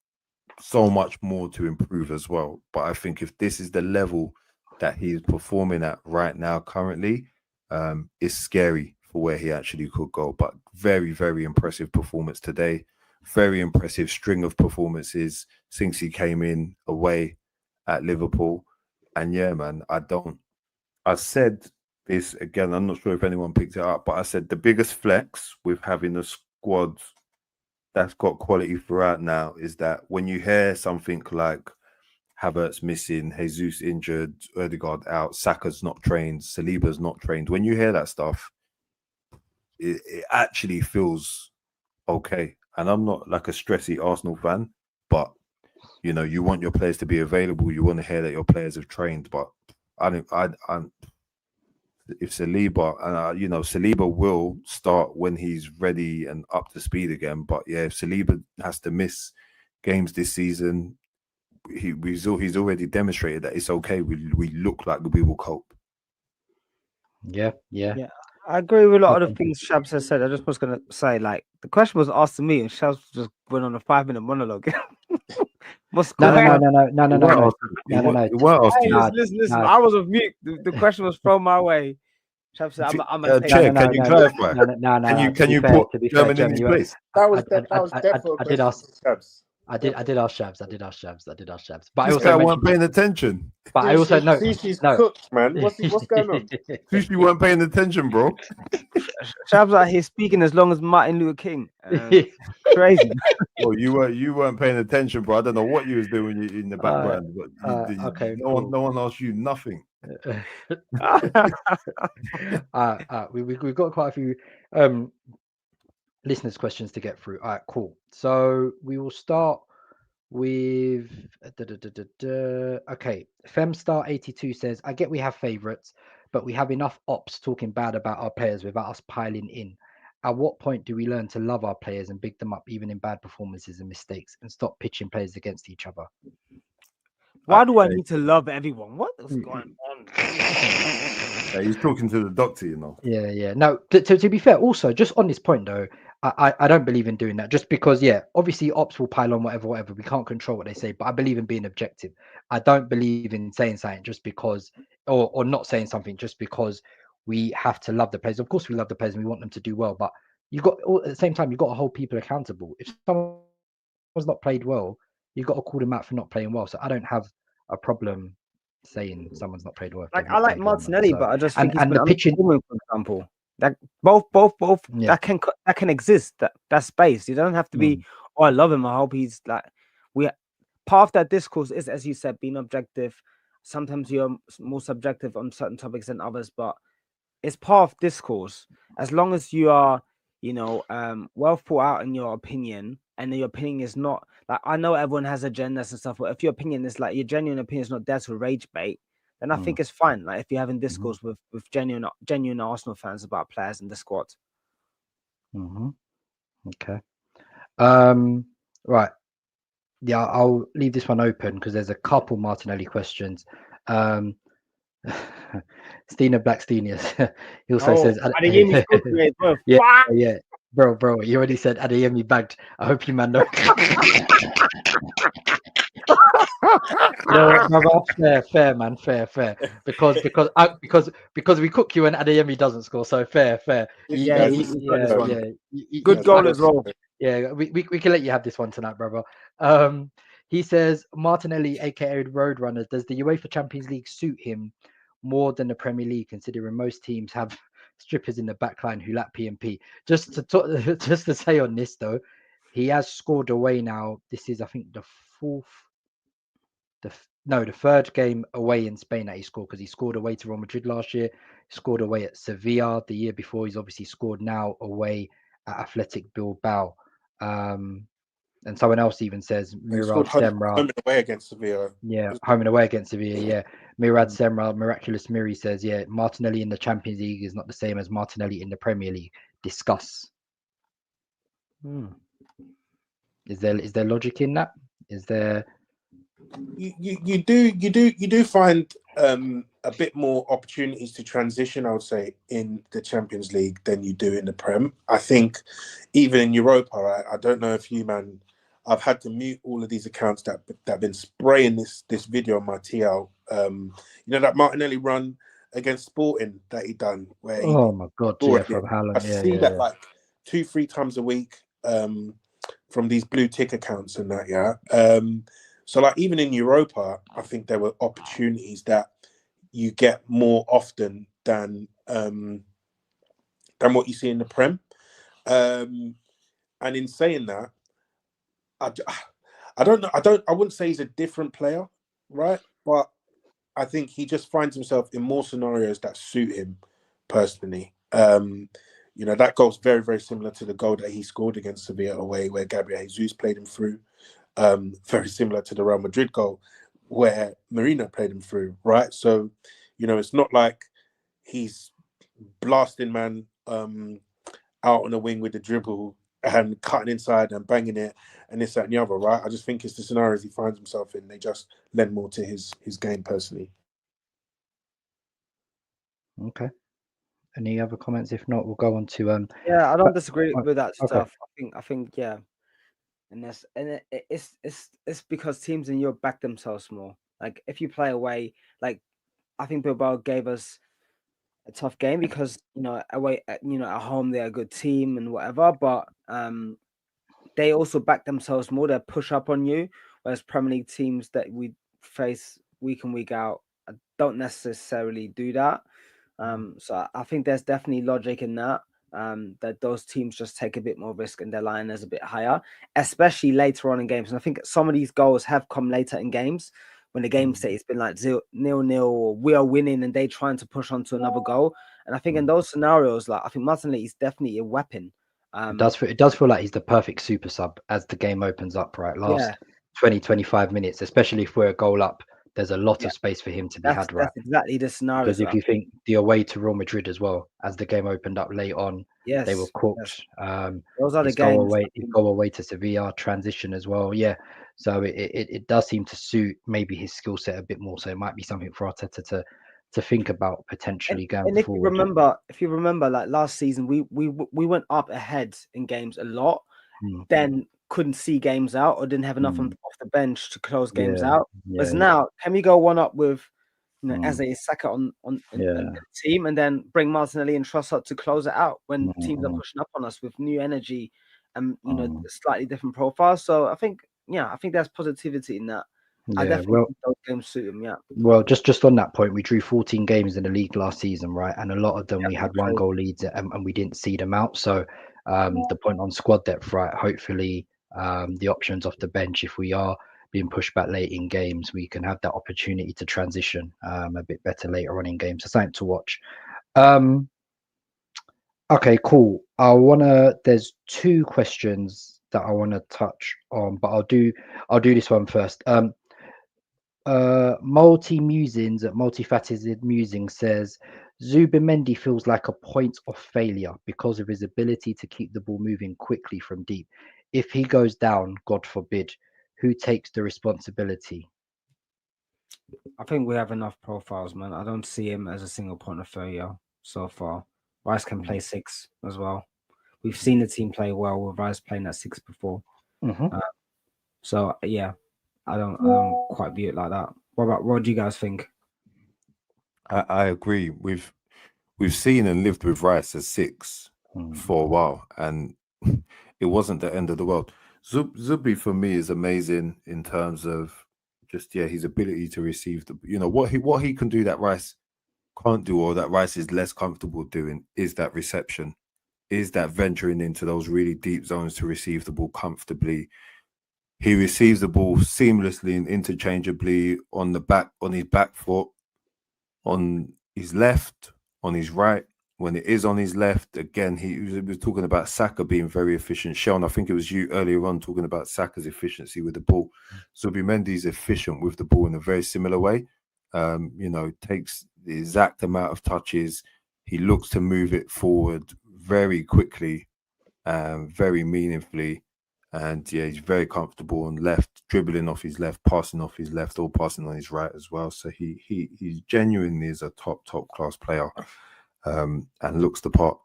so much more to improve as well. But I think if this is the level that he's performing at right now currently, it's scary for where he actually could go. But very, very impressive performance today. Very impressive string of performances since he came in away at Liverpool. And yeah, man, I said this again, I'm not sure if anyone picked it up, but I said the biggest flex with having a squad that's got quality throughout now is that when you hear something like Havertz missing, Jesus injured, Odegaard out, Saka's not trained, Saliba's not trained, when you hear that stuff, it actually feels okay. And I'm not like a stressy Arsenal fan, but you want your players to be available. You want to hear that your players have trained. But if Saliba, and Saliba will start when he's ready and up to speed again. But yeah, if Saliba has to miss games this season, he's already demonstrated that it's okay. We look like we will cope. Yeah. I agree with a lot of the things Shabs has said. I just was going to say, like, the question was asked to me, and Shabs just went on a 5-minute monologue. No. Listen. I was on mute. The question was thrown my way. Shabs said, I'm going to take Can you clarify? Can you put German in his place? That was definitely I did ask Shabs. I did ask Shabs. But This I also guy weren't paying attention. But I also know Sushi's cooked, man. What's going on? Sushi weren't paying attention, bro. Shabs out here speaking as long as Martin Luther King. Crazy. Well, you weren't paying attention, bro. I don't know what you was doing in the background, but okay. No one asked you nothing. We've got quite a few listeners' questions to get through. All right, cool. So we will start with okay. Femstar82 says, I get we have favorites, but we have enough ops talking bad about our players without us piling in. At what point do we learn to love our players and big them up even in bad performances and mistakes and stop pitching players against each other? Why do I need to love everyone? What is going on? Yeah, he's talking to the doctor, Yeah. No, to be fair, also, just on this point, though, I don't believe in doing that. Just because, obviously, ops will pile on whatever. We can't control what they say, but I believe in being objective. I don't believe in saying something just because, or not saying something just because we have to love the players. Of course, we love the players and we want them to do well, but at the same time, you've got to hold people accountable. If someone's not played well, you've got to call them out for not playing well. So I don't have a problem saying someone's not played well. Like, I like Martinelli, but I just think he's the pitching, for example. Like both that can exist. That space. You don't have to be. Oh, I love him. I hope he's like. Part of that discourse is, as you said, being objective. Sometimes you're more subjective on certain topics than others, but it's part of discourse. As long as you are, well thought out in your opinion, and your opinion is not like I know everyone has agendas and stuff, but if your opinion is like your genuine opinion is not there to rage bait, then I think it's fine. Like if you're having discourse with genuine Arsenal fans about players in the squad. Okay. Right. Yeah, I'll leave this one open because there's a couple Martinelli questions. Stina Blackstenius. He also says, Adeyemi scored today as well. yeah, Fuck! yeah, bro. You already said Adeyemi bagged. I hope you man know. No, brother, fair, man, fair. Because we cook you and Adeyemi doesn't score, so fair. Yeah, good goal as well. Yeah, we can let you have this one tonight, brother. He says Martinelli, aka Roadrunner, does the UEFA Champions League suit him more than the Premier League, considering most teams have strippers in the backline who lack P&P? Just to say on this though, he has scored away now. This is, I think, the third game away in Spain that he scored, because he scored away to Real Madrid last year, scored away at Sevilla the year before. He's obviously scored now away at Athletic Bilbao. And someone else even says Murad Semra. Home and away against Sevilla. Yeah, home and away against Sevilla. Yeah, Murad Semra, Miraculous Miri says, yeah, Martinelli in the Champions League is not the same as Martinelli in the Premier League. Discuss. Is there logic in that? Is there? You do find a bit more opportunities to transition, I would say, in the Champions League than you do in the Prem. I think even in Europa, I don't know if you, man, I've had to mute all of these accounts that have been spraying this video on my TL. You know that Martinelli run against Sporting that he done, where he, oh my god, yeah, from Haaland. I see that like 2-3 times a week from these blue tick accounts and that, yeah. So like even in Europa, I think there were opportunities that you get more often than what you see in the Prem. And in saying that, I don't know. I wouldn't say he's a different player, right? But I think he just finds himself in more scenarios that suit him personally. You know, that goal's very, very similar to the goal that he scored against Sevilla away, where Gabriel Jesus played him through. Very similar to the Real Madrid goal where Merino played him through, right? So, you know, it's not like he's blasting man out on the wing with the dribble and cutting inside and banging it and this, that, and the other, right? I just think it's the scenarios he finds himself in. They just lend more to his game personally. Okay. Any other comments? If not, we'll go on to Yeah, I don't disagree with that okay. stuff. I think yeah. And it's because teams in Europe back themselves more. Like if you play away, like I think Bilbao gave us a tough game because away, at home they're a good team and whatever, but they also back themselves more. They push up on you, whereas Premier League teams that we face week in week out don't necessarily do that. So I think there's definitely logic in that. That those teams just take a bit more risk and their line is a bit higher, especially later on in games. And I think some of these goals have come later in games when the game state has been like 0-0 or we are winning and they trying to push on to another goal. And I think in those scenarios, like I think Martinelli is definitely a weapon. It does feel like he's the perfect super sub as the game opens up, right? Last 20-25 minutes, especially if we're a goal up. There's a lot of space for him to be had, right? That's exactly the scenario. Because if you think the away to Real Madrid as well, as the game opened up late on, they were cooked. Those are the games. Go away to Sevilla, transition as well. Yeah, so it does seem to suit maybe his skill set a bit more. So it might be something for Arteta to think about potentially going and forward. If you remember, like last season, we went up ahead in games a lot, then couldn't see games out or didn't have enough off the bench to close games out. Whereas now, can we go one up with as a Saka on the team and then bring Martinelli and Trossard to close it out when teams are pushing up on us with new energy and slightly different profiles. So I think there's positivity in that. I definitely think those games suit him. Yeah. Well, just on that point, we drew 14 games in the league last season, right? And a lot of them we had 1-goal leads and we didn't see them out. So the point on squad depth, right? Hopefully the options off the bench, if we are being pushed back late in games, we can have that opportunity to transition a bit better later on in games. So something to watch. Okay, cool. There's 2 questions that I want to touch on, but I'll do this one first. Multi Musings at Multifaceted Musing says Zubimendi feels like a point of failure because of his ability to keep the ball moving quickly from deep. If he goes down, God forbid, who takes the responsibility? I think we have enough profiles, man. I don't see him as a single point of failure so far. Rice can play 6 as well. We've seen the team play well with Rice playing at 6 before. So yeah, I don't quite view it like that. What do you guys think? I agree. We've seen and lived with Rice as 6 for a while, and it wasn't the end of the world. Zubi for me is amazing in terms of just his ability to receive the what he can do that Rice can't do, or that Rice is less comfortable doing, is that reception, is that venturing into those really deep zones to receive the ball comfortably. He receives the ball seamlessly and interchangeably on his back foot, on his left, on his right. When it is on his left, again, he was talking about Saka being very efficient. Seun, I think it was you earlier on talking about Saka's efficiency with the ball. Zubimendi's efficient with the ball in a very similar way. Takes the exact amount of touches. He looks to move it forward very quickly, very meaningfully. And he's very comfortable on left, dribbling off his left, passing off his left, or passing on his right as well. So he genuinely is a top class player, and looks the part.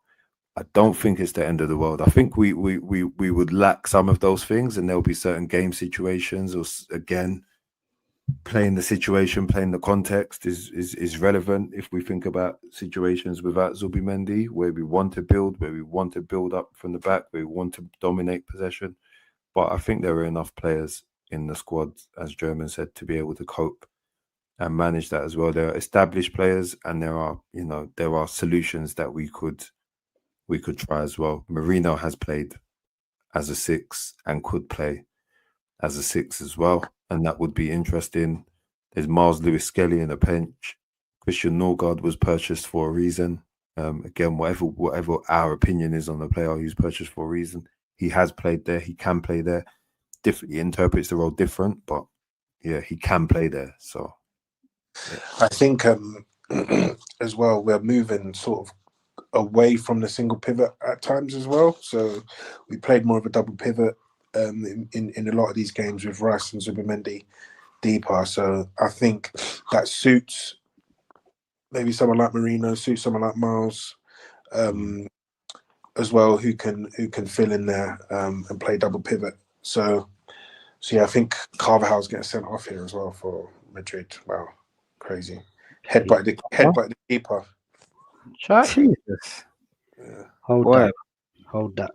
I don't think it's the end of the world. I think we would lack some of those things, and there'll be certain game situations, or again, playing the situation, playing the context is relevant. If we think about situations without Zubimendi, where we want to build up from the back, where we want to dominate possession. But I think there are enough players in the squad, as German said, to be able to cope and manage that as well. There are established players, and there are solutions that we could try as well. Merino has played as a 6 and could play as a 6 as well, and that would be interesting. There's Miles Lewis-Skelly in the bench. Christian Norgard was purchased for a reason. Again, whatever our opinion is on the player, he was purchased for a reason. He has played there. He can play there. He interprets the role different, but he can play there. So I think as well, we're moving sort of away from the single pivot at times as well. So we played more of a double pivot in a lot of these games with Rice and Zubimendi deeper. So I think that suits maybe someone like Merino, suits someone like Miles as well, who can fill in there and play double pivot. So I think Carvajal's getting sent off here as well for Madrid. Wow, crazy. Headbutt the keeper. Jesus. Yeah. Hold that.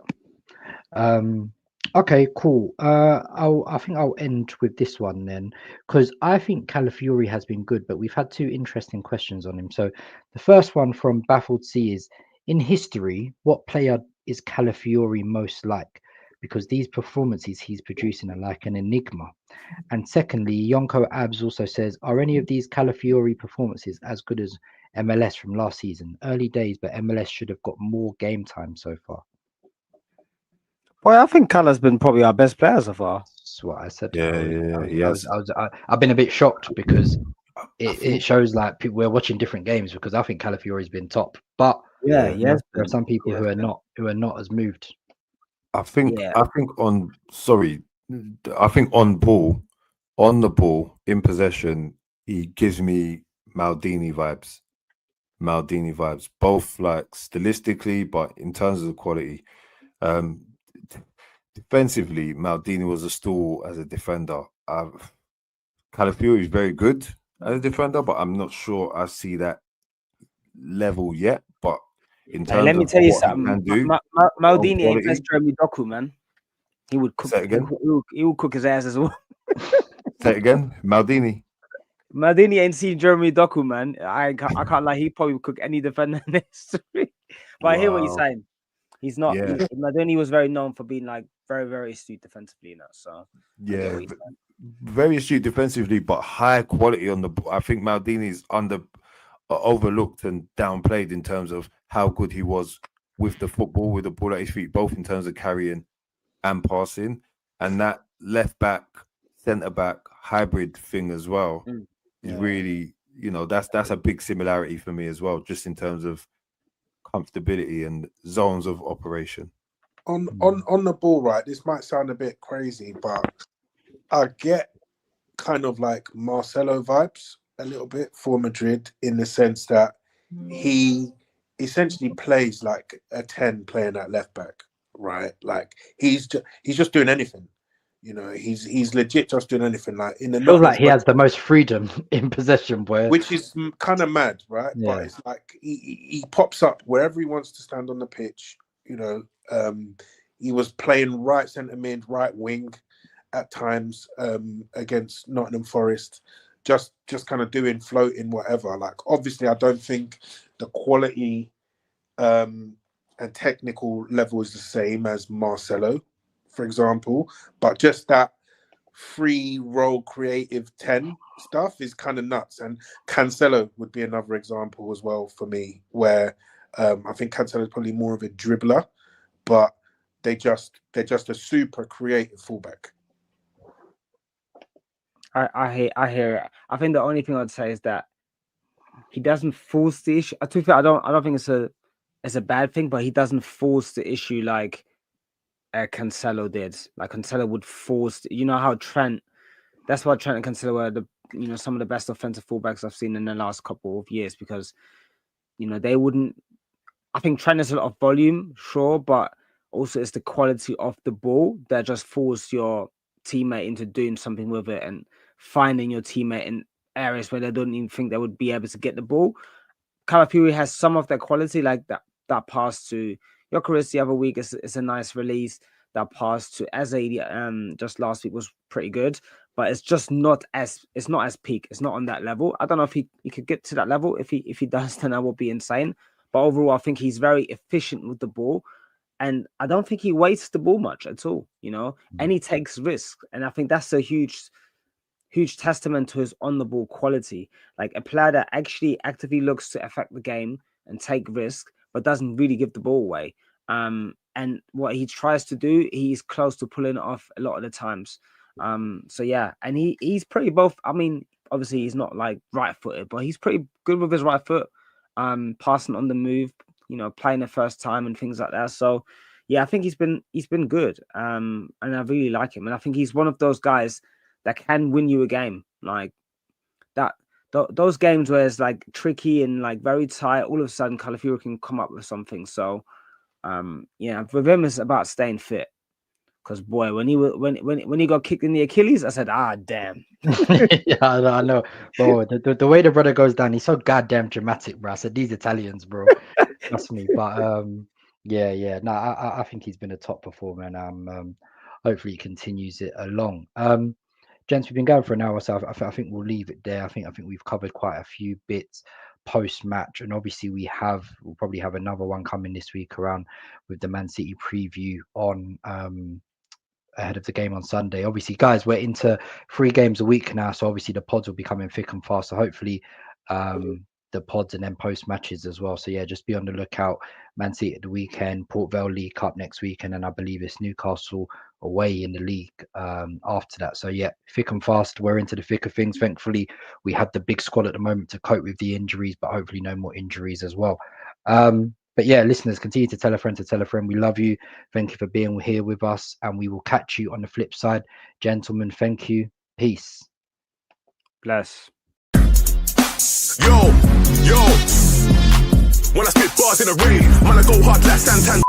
Okay, cool. I think I'll end with this one then, because I think Calafiori has been good, but we've had 2 interesting questions on him. So the first one from Baffled C is, in history, what player is Calafiori most like? Because these performances he's producing are like an enigma. And secondly, Yonko Abs also says, are any of these Calafiori performances as good as MLS from last season? Early days, but MLS should have got more game time so far. Well, I think Cala's been probably our best player so far. That's what I said. I've been a bit shocked because it shows like people we're watching different games, because I think Calafiori's been top, but there are some people who are not as moved. I think on the ball in possession, he gives me Maldini vibes, both like stylistically, but in terms of the quality. Defensively, Maldini was a stool as a defender. Calafiori is very good as a defender, but I'm not sure I see that level yet. But in terms let me of tell you what something. he can do, Maldini ain't best Jeremy Doku, man. He would cook. Say it again? He would cook his ass as well. Say it again, Maldini. Maldini ain't seen Jeremy Doku, man. I can't lie. He probably would cook any defender in history. But I hear what you're saying. He's not. Yeah. Maldini was very known for being like very, very astute defensively, you know. So yeah, very astute defensively, but high quality on the ball. I think Maldini's overlooked and downplayed in terms of how good he was with the football, with the ball at his feet, both in terms of carrying and passing, and that left back, centre back hybrid thing as well is really, that's a big similarity for me as well, just in terms of comfortability and zones of operation. On the ball, right? This might sound a bit crazy, but I get kind of like Marcelo vibes a little bit for Madrid, in the sense that he essentially plays like a 10 playing at left back, right? Like he's just doing anything. He's legit just doing anything. Like in the Feels like he has the most freedom in possession, boy. which is kind of mad, right? Yeah. But it's like he pops up wherever he wants to stand on the pitch. He was playing right centre mid, right wing at times against Nottingham Forest, just kind of doing floating whatever. Like obviously, I don't think the quality and technical level is the same as Marcelo, for example, but just that free role creative 10 stuff is kind of nuts. And Cancelo would be another example as well for me, where I think Cancelo is probably more of a dribbler, but they're just a super creative fullback. I hear it. I think the only thing I'd say is that he doesn't force the issue. To be fair, I don't think it's a bad thing, but he doesn't force the issue like Cancelo did. Like Cancelo would force. How Trent. That's why Trent and Cancelo were some of the best offensive fullbacks I've seen in the last couple of years, because they wouldn't. I think Trent has a lot of volume, sure, but also it's the quality of the ball that just force your teammate into doing something with it and finding your teammate in areas where they don't even think they would be able to get the ball. Calafiori has some of that quality, like that pass to Gyökeres the other week is a nice release. That pass to Eze just last week was pretty good, but it's not as peak. It's not on that level. I don't know if he could get to that level. If he does, then that would be insane. But overall, I think he's very efficient with the ball. And I don't think he wastes the ball much at all, and he takes risks. And I think that's a huge testament to his on-the-ball quality. Like a player that actually actively looks to affect the game and take risk, but doesn't really give the ball away. And what he tries to do, he's close to pulling it off a lot of the times. So yeah, and he's pretty both. I mean, obviously he's not like right-footed, but he's pretty good with his right foot, passing on the move, playing the first time and things like that. So yeah, I think he's been good. And I really like him. And I think he's one of those guys that can win you a game. Like that, those games where it's like tricky and like very tight, all of a sudden Calafiori can come up with something. So with him it's about staying fit. Because boy, when he got kicked in the Achilles, I said, damn. Yeah, I know. Bro, the way the brother goes down, he's so goddamn dramatic, bro. I said, these Italians, bro. Trust me. But yeah. No, I think he's been a top performer, and hopefully he continues it along. Gents, we've been going for an hour, so I think we'll leave it there. I think we've covered quite a few bits post-match, and obviously we'll probably have another one coming this week around with the Man City preview on ahead of the game on Sunday. Obviously, guys, we're into 3 games a week now, so obviously the pods will be coming thick and fast. So hopefully the pods and then post matches as well. So yeah, just be on the lookout. Man City at the weekend, Port Vale League Cup next week, and then I believe it's Newcastle away in the league after that. So yeah, thick and fast. We're into the thick of things. Thankfully, we have the big squad at the moment to cope with the injuries, but hopefully no more injuries as well. But yeah, listeners, continue to tell a friend to tell a friend. We love you. Thank you for being here with us, and we will catch you on the flip side. Gentlemen, thank you. Peace. Bless. Yo, when I spit bars in a rave, man, I go hard like Santan.